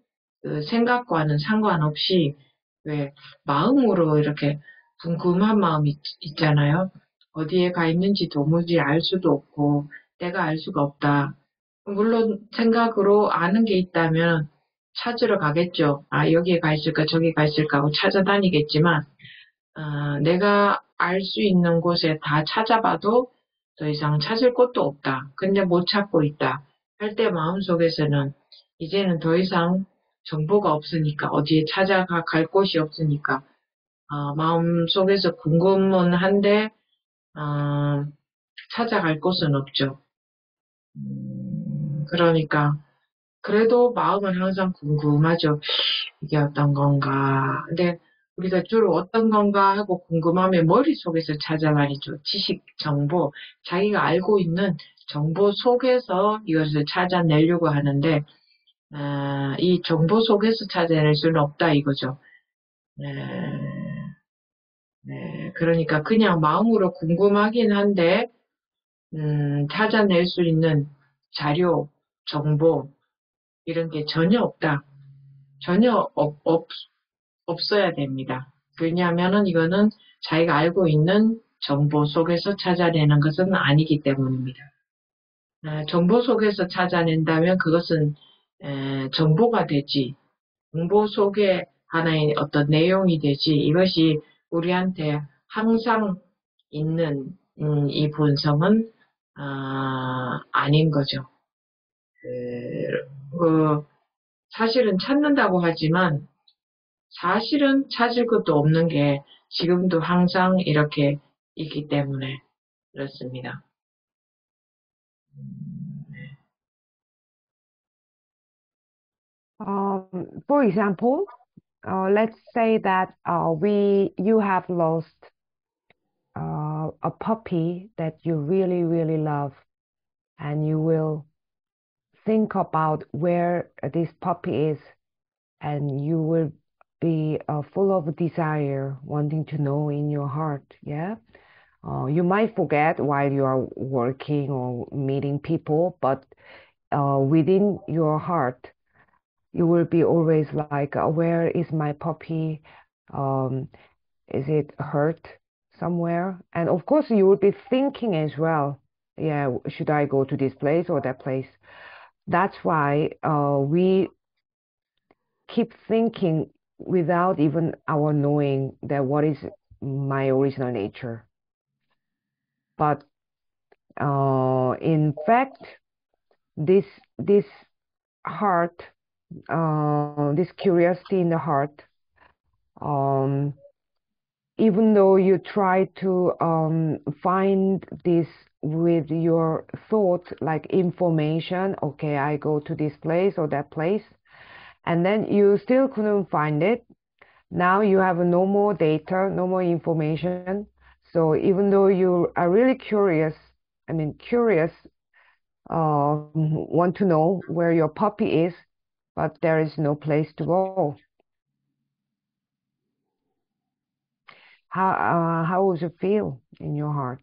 그 생각과는 상관없이 왜 마음으로 이렇게 궁금한 마음이 있잖아요. 어디에 가 있는지 도무지 알 수도 없고 내가 알 수가 없다. 물론 생각으로 아는 게 있다면 찾으러 가겠죠. 아, 여기에 가 있을까, 저기 가 있을까 하고 찾아다니겠지만, 내가 알 수 있는 곳에 다 찾아봐도 더 이상 찾을 곳도 없다. 근데 못 찾고 있다. 할 때 마음속에서는 이제는 더 이상 정보가 없으니까, 어디에 갈 곳이 없으니까, 마음속에서 궁금은 한데, 찾아갈 곳은 없죠. 그러니까, 그래도 마음은 항상 궁금하죠. 이게 어떤 건가. 근데 우리가 주로 어떤 건가 하고 궁금하면 머릿속에서 찾아다니죠. 지식, 정보, 자기가 알고 있는 정보 속에서 이것을 찾아내려고 하는데, 이 정보 속에서 찾아낼 수는 없다 이거죠. 그러니까 그냥 마음으로 궁금하긴 한데, 찾아낼 수 있는 자료, 정보, 이런 게 전혀 없다. 전혀 없어야 됩니다. 왜냐하면은 이거는 자기가 알고 있는 정보 속에서 찾아내는 것은 아니기 때문입니다. 정보 속에서 찾아낸다면 그것은 정보가 되지, 정보 속에 하나의 어떤 내용이 되지, 이것이 우리한테 항상 있는 이 본성은 아닌 거죠. 사실은 찾는다고 하지만 사실은 찾을 것도 없는 게 지금도 항상 이렇게 있기 때문에 그렇습니다. For example, let's say that you have lost a puppy that you really, really love, and you will think about where this puppy is, and you will be full of desire, wanting to know in your heart. Yeah. You might forget while you are working or meeting people, but within your heart, you will be always like, where is my puppy? Is it hurt somewhere? And of course, you will be thinking as well, yeah, should I go to this place or that place? That's why we keep thinking without even our knowing that what is my original nature. But in fact, this heart, this curiosity in the heart, even though you try to find this with your thoughts, like information, okay, I go to this place or that place, and then you still couldn't find it. Now you have no more data, no more information. So even though you are really curious, want to know where your puppy is, but there is no place to go. How would you feel in your heart?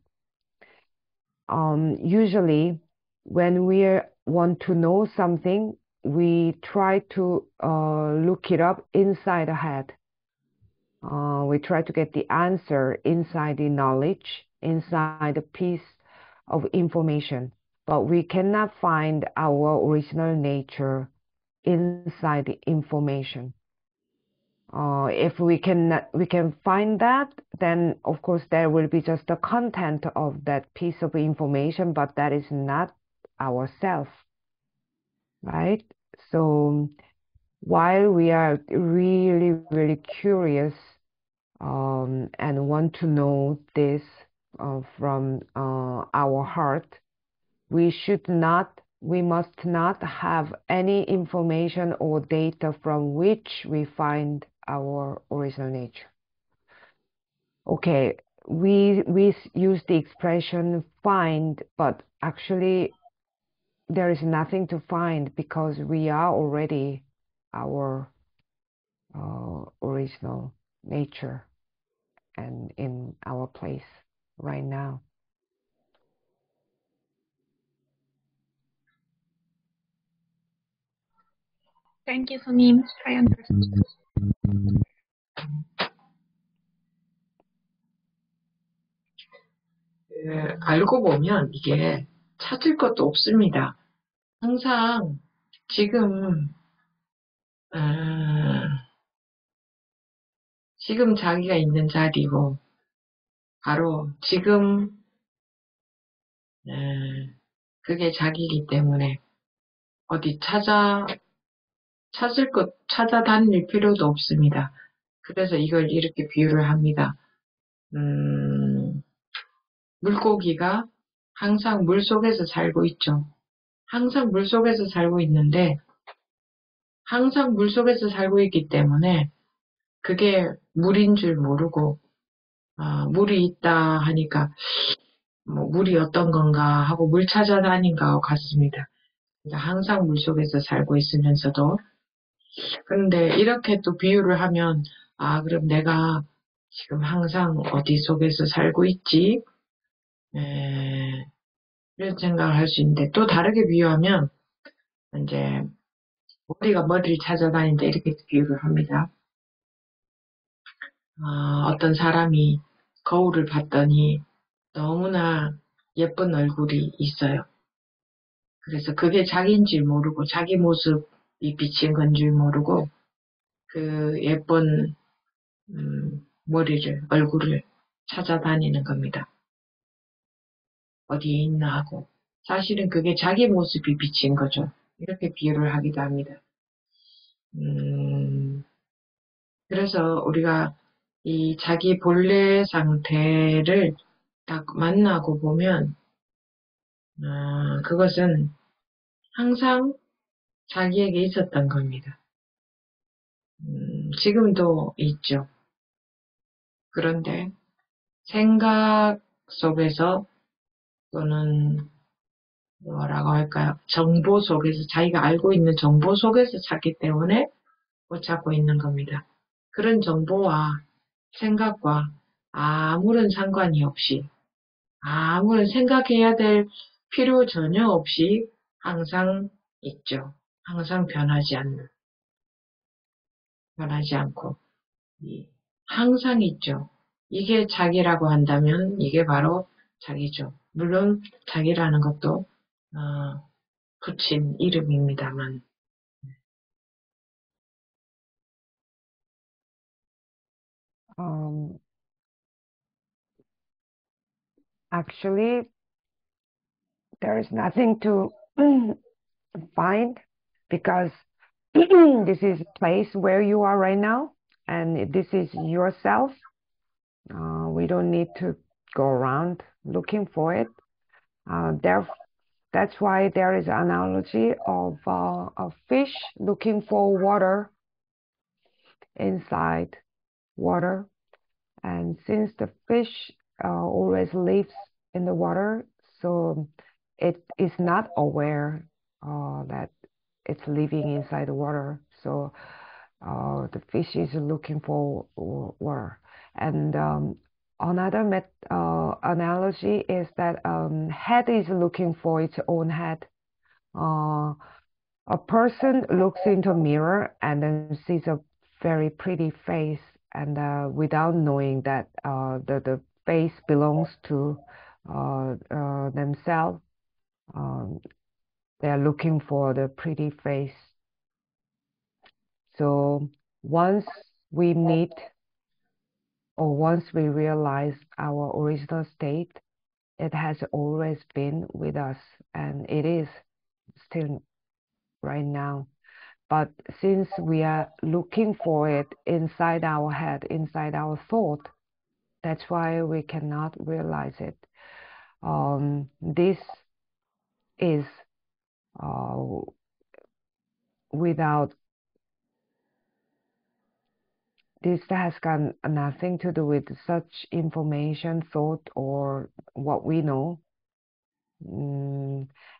Usually, when we want to know something, we try to look it up inside the head. We try to get the answer inside the knowledge, inside a piece of information, but we cannot find our original nature inside the information. If we can find that, then of course there will be just the content of that piece of information, but that is not ourself, right? So while we are really, really curious and want to know this from our heart, we must not have any information or data from which we find our original nature. Okay, we use the expression find, but actually there is nothing to find because we are already our original nature and in our place right now. Thank you, Sonim. I understood. 알고 보면 이게 찾을 것도 없습니다. 항상 지금 지금 자기가 있는 자리고 바로 지금 그게 자기이기 때문에 어디 찾아다닐 필요도 없습니다. 그래서 이걸 이렇게 비유를 합니다. 물고기가 항상 물속에서 살고 있죠. 항상 물속에서 살고 있는데 항상 물속에서 살고 있기 때문에 그게 물인 줄 모르고 물이 있다 하니까 뭐 물이 어떤 건가 하고 물 찾아다닌 것 같습니다. 그러니까 항상 물속에서 살고 있으면서도 그런데 이렇게 또 비유를 하면 그럼 내가 지금 항상 어디 속에서 살고 있지? 이런 생각을 할 수 있는데 또 다르게 비유하면 이제 머리가 머리를 찾아다닌다 이렇게 비유를 합니다. 어떤 사람이 거울을 봤더니 너무나 예쁜 얼굴이 있어요. 그래서 그게 자기인 줄 모르고 자기 모습이 비친 건 줄 모르고 그 예쁜 얼굴을 찾아다니는 겁니다. 어디에 있나 하고 사실은 그게 자기 모습이 비친 거죠. 이렇게 비유를 하기도 합니다. 그래서 우리가 이 자기 본래 상태를 딱 만나고 보면 그것은 항상 자기에게 있었던 겁니다. 지금도 있죠. 그런데 생각 속에서 또는 뭐라고 할까요? 정보 속에서 자기가 알고 있는 정보 속에서 찾기 때문에 못 찾고 있는 겁니다. 그런 정보와 생각과 아무런 상관이 없이 아무런 생각해야 될 필요 전혀 없이 항상 있죠. 항상 변하지 않고 항상 있죠. 이게 자기라고 한다면 이게 바로 자기죠. 물론 자기라는 것도 붙인 이름입니다만. Actually, there is nothing to find because this is a place where you are right now, and this is yourself. We don't need to go around looking for it. That's why there is an analogy of a fish looking for water inside water. And since the fish always lives in the water, so it is not aware that it's living inside the water. So the fish is looking for water. And another analogy is that head is looking for its own head. A person looks into a mirror and then sees a very pretty face, and without knowing that the face belongs to themselves, they are looking for the pretty face. So once we meet or once we realize our original state, it has always been with us, and it is still right now. But since we are looking for it inside our head, inside our thought, that's why we cannot realize it. This is without, this has got nothing to do with such information, thought, or what we know.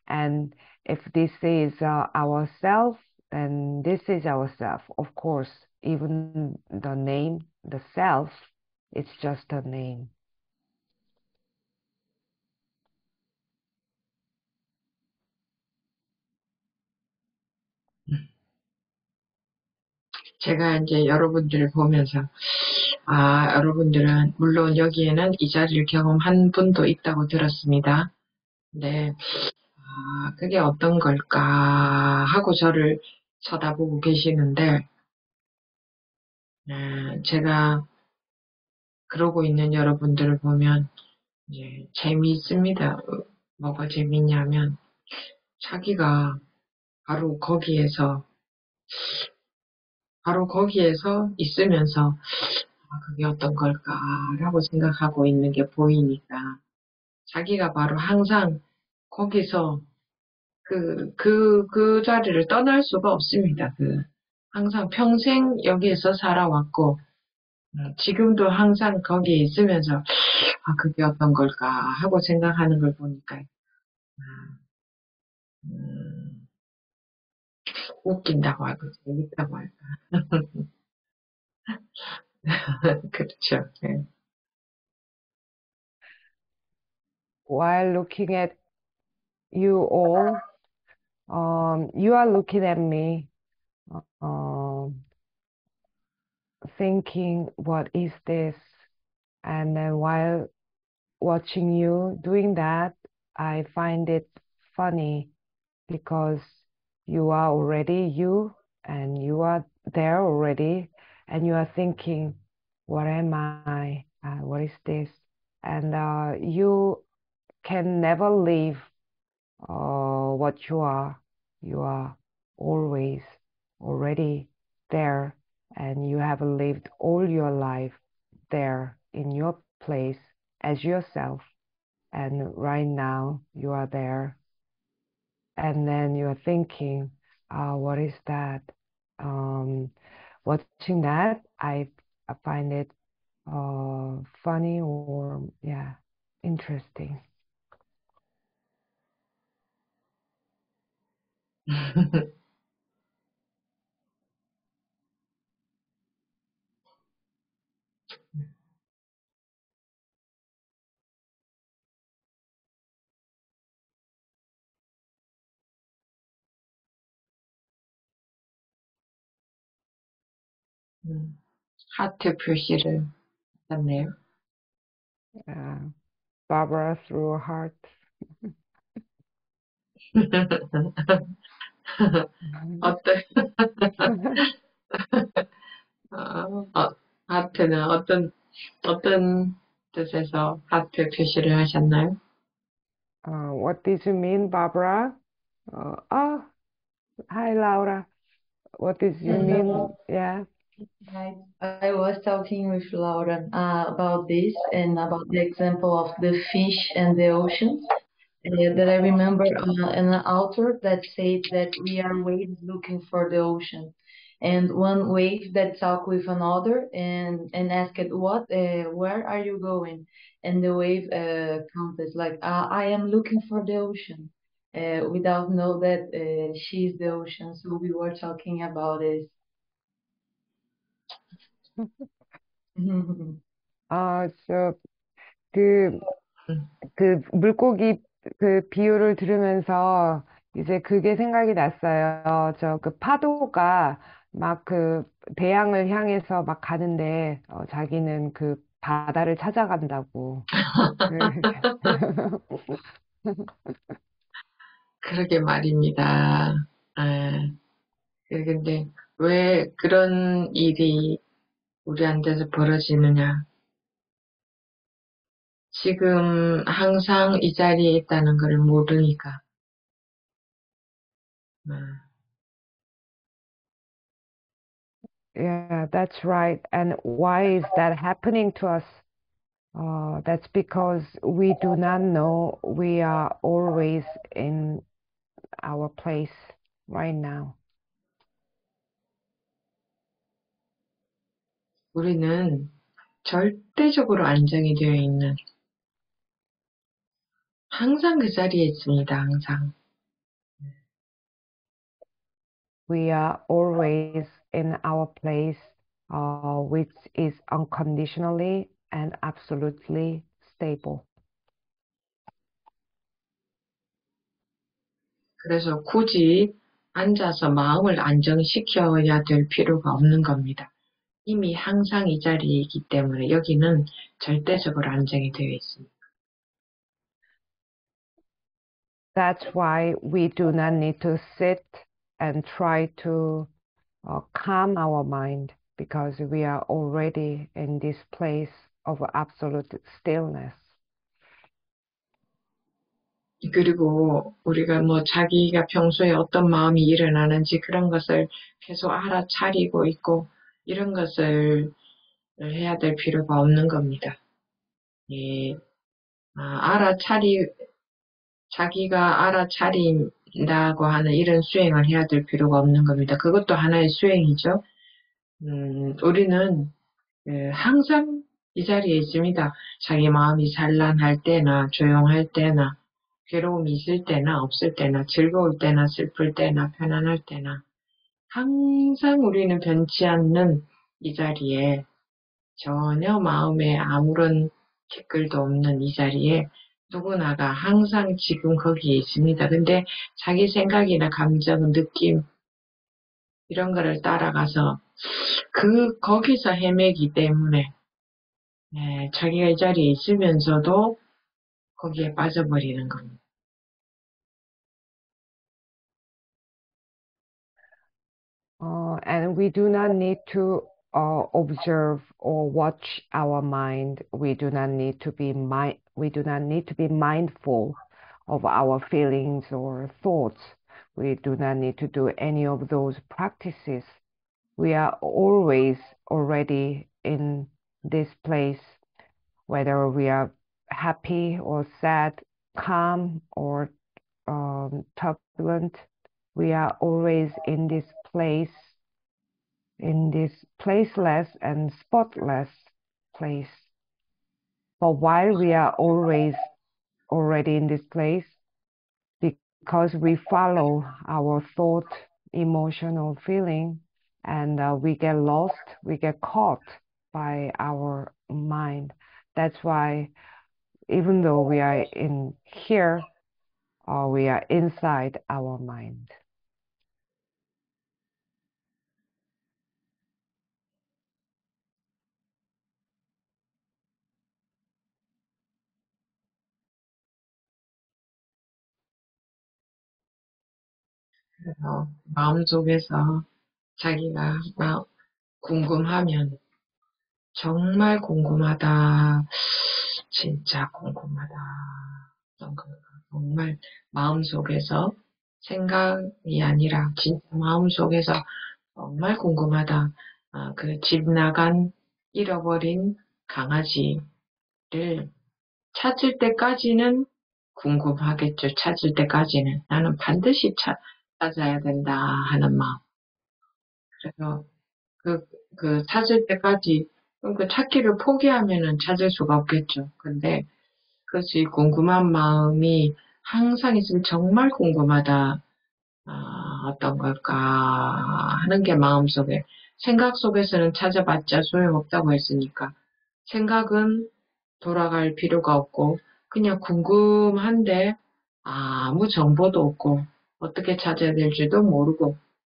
And if this is ourself, then this is ourself. Of course, even the name, the self, it's just a name. 제가 이제 여러분들을 보면서, 여러분들은, 물론 여기에는 이 자리를 경험한 분도 있다고 들었습니다. 네, 그게 어떤 걸까 하고 저를 쳐다보고 계시는데, 제가 그러고 있는 여러분들을 보면, 이제 재미있습니다. 뭐가 재미있냐면, 자기가 바로 거기에서 있으면서, 그게 어떤 걸까라고 생각하고 있는 게 보이니까, 자기가 바로 항상 거기서 그 자리를 떠날 수가 없습니다. 항상 평생 여기에서 살아왔고, 지금도 항상 거기에 있으면서, 그게 어떤 걸까 하고 생각하는 걸 보니까, 웃긴다고 할까, 재밌다고 할까. 그렇죠. 네. While looking at you all, you are looking at me, thinking, what is this? And then while watching you doing that, I find it funny because you are already you, and you are there already, and you are thinking, what am I? What is this? And you can never leave what you are. You are always already there, and you have lived all your life there in your place as yourself. And right now you are there, and then you are thinking, what is that? Watching that, I find it funny, or interesting. 하트 표시를 했네요. Barbara threw a heart. 하트는 어떤 뜻에서 하트 표시를 하셨나요? What did you mean, Barbara? Hi, Laura. What did you mean? Yeah. I was talking with Laura about this and about the example of the fish and the ocean. That I remember an author that said that we are waves looking for the ocean, and one wave that talked with another and asked where are you going, and the wave counted like I am looking for the ocean, without know that she's the ocean. So we were talking about this. So 그 물고기 그 비유를 들으면서 이제 그게 생각이 났어요. 저 그 파도가 막 그 대양을 향해서 막 가는데 자기는 그 바다를 찾아간다고. 그러게 말입니다. 근데 왜 그런 일이 우리한테서 벌어지느냐. 지금 항상 이 자리에 있다는 걸 모르니까. Yeah, that's right. And why is that happening to us? That's because we do not know we are always in our place right now. 우리는 절대적으로 안정이 되어 있는, 항상 그 자리에 있습니다. 항상. We are always in our place, which is unconditionally and absolutely stable. 그래서 굳이 앉아서 마음을 안정시켜야 될 필요가 없는 겁니다. 이미 항상 이 자리에 있기 때문에 여기는 절대적으로 안정이 되어 있습니다. That's why we do not need to sit and try to calm our mind, because we are already in this place of absolute stillness. 그리고 우리가 자기가 평소에 어떤 마음이 일어나는지 그런 것을 계속 알아차리고 있고 이런 것을 해야 될 필요가 없는 겁니다. 예, 자기가 알아차린다고 하는 이런 수행을 해야 될 필요가 없는 겁니다. 그것도 하나의 수행이죠. 우리는 항상 이 자리에 있습니다. 자기 마음이 산란할 때나 조용할 때나 괴로움이 있을 때나 없을 때나 즐거울 때나 슬플 때나 편안할 때나 항상 우리는 변치 않는 이 자리에 전혀 마음에 아무런 댓글도 없는 이 자리에 누구나가 항상 지금 거기에 있습니다. 근데 자기 생각이나 감정, 느낌 이런 거를 따라가서 거기서 헤매기 때문에 자기가 이 자리에 있으면서도 거기에 빠져버리는 겁니다. And we do not need to observe or watch our mind. We do not need to be mindful of our feelings or thoughts. We do not need to do any of those practices. We are always already in this place, whether we are happy or sad, calm or turbulent. We are always in this placeless and spotless place. But while we are always already in this place, because we follow our thought, emotion, or feeling, and we get lost, we get caught by our mind. That's why even though we are in here, we are inside our mind. 그래서 마음속에서 자기가 궁금하면 정말 궁금하다, 진짜 궁금하다, 정말 마음속에서 생각이 아니라 진짜 마음속에서 정말 궁금하다. 그 집 나간 잃어버린 강아지를 찾을 때까지는 궁금하겠죠. 찾을 때까지는. 나는 반드시 찾아야 된다 하는 마음. 그래서 그 찾을 때까지, 그 찾기를 포기하면은 찾을 수가 없겠죠. 근데 그것이 궁금한 마음이 항상 있으면 정말 궁금하다. 어떤 걸까 하는 게 마음속에, 생각 속에서는 찾아봤자 소용없다고 했으니까 생각은 돌아갈 필요가 없고 그냥 궁금한데 아무 정보도 없고 어떻게 찾아야 될지도 모르고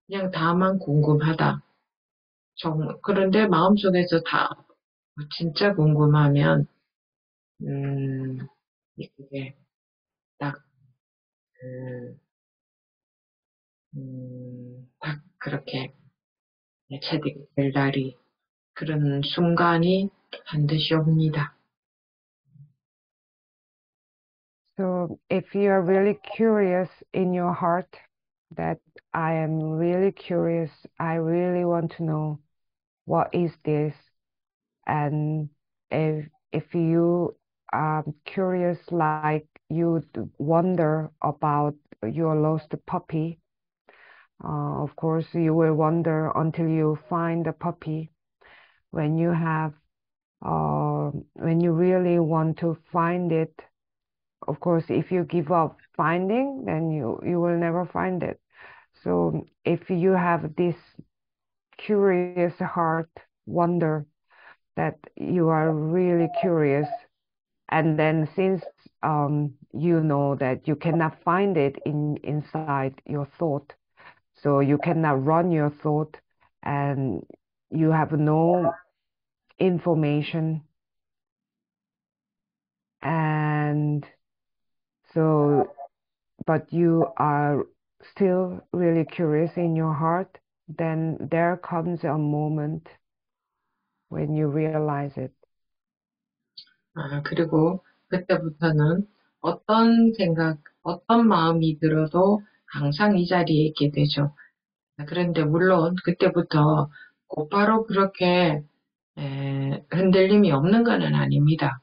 그냥 다만 궁금하다. 그런데 마음속에서 다 진짜 궁금하면 이게 딱 딱 그렇게 체득될 날이 그런 순간이 반드시 옵니다. So if you are really curious in your heart that I am really curious, I really want to know what is this, and if you are curious like you wonder about your lost puppy, of course you will wonder until you find the puppy. When you have when you really want to find it, of course if you give up finding, then you will never find it. So if you have this curious heart wonder that you are really curious, and then since you know that you cannot find it inside your thought, so you cannot run your thought, and you have no information, and so but you are still really curious in your heart, then there comes a moment when you realize it. 그리고 그때부터는 어떤 생각, 어떤 마음이 들어도 항상 이 자리에 있게 되죠. 그런데 물론 그때부터 곧바로 그렇게 흔들림이 없는 것은 아닙니다.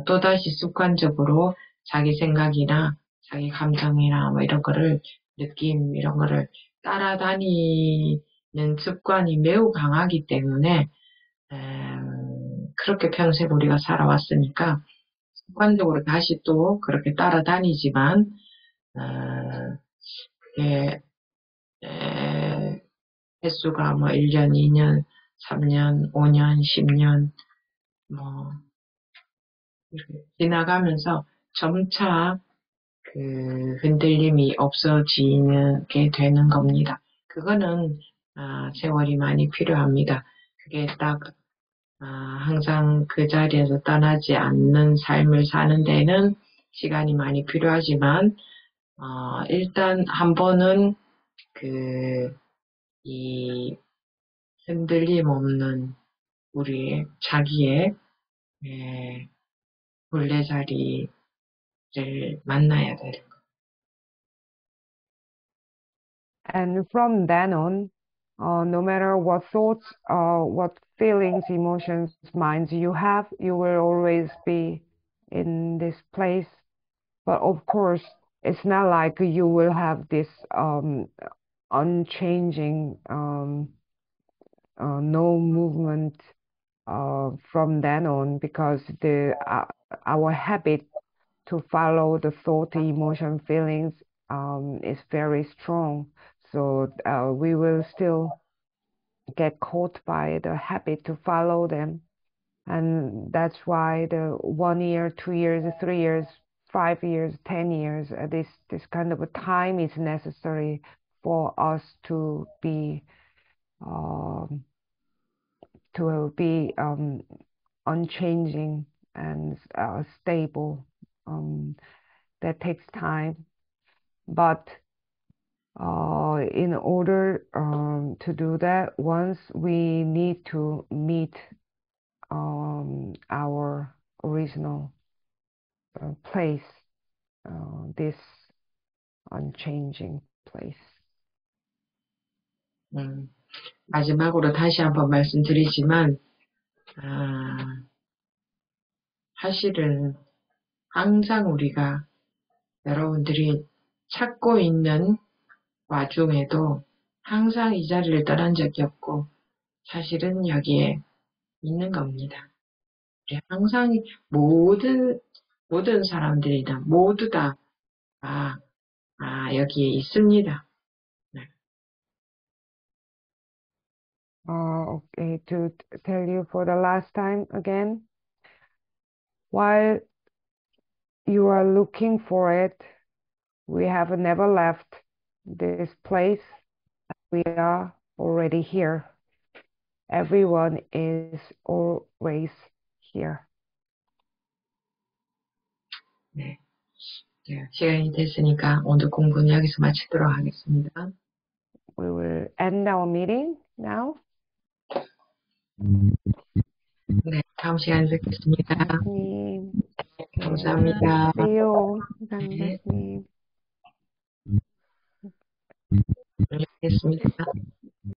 또다시 습관적으로 자기 생각이나 자기 감정이나 뭐 이런 거를 느낌 이런 거를 따라다니는 습관이 매우 강하기 때문에 그렇게 평생 우리가 살아왔으니까 습관적으로 다시 또 그렇게 따라다니지만 그게 횟수가 뭐 1년, 2년, 3년, 5년, 10년 뭐 이렇게 지나가면서 점차 그 흔들림이 없어지게 되는 겁니다. 그거는 세월이 많이 필요합니다. 그게 딱 항상 그 자리에서 떠나지 않는 삶을 사는 데는 시간이 많이 필요하지만 일단 한 번은 이 흔들림 없는 우리의 자기의 본래자리를 만나야 되는 거예요. And from then on, no matter what thoughts, what feelings, emotions, minds you have, you will always be in this place. But of course, it's not like you will have this unchanging, no movement from then on, because our habit to follow the thought, emotion, feelings is very strong. So we will still get caught by the habit to follow them. And that's why the 1 year, 2 years, 3 years, 5 years, 10 years, this kind of a time is necessary for us to be unchanging and stable. That takes time, but in order to do that, once we need to meet our original place, this unchanging place. 마지막으로 다시 한번 말씀드리지만 사실은 항상 우리가 여러분들이 찾고 있는 와중에도 항상 이 자리를 떠난 적이 없고 사실은 여기에 있는 겁니다. 항상 모든 사람들이다 모두 다 여기에 있습니다. Okay, to tell you for the last time again, while you are looking for it, we have never left this place. We are already here. Everyone is always here. 네, 시간이 됐으니까 오늘 공부는 여기서 마치도록 하겠습니다. We will end our meeting now. 네, 다음 시간에 뵙겠습니다. 교수님. 네. 감사합니다. 안녕하세요. 네, 교수님. 알겠습니다.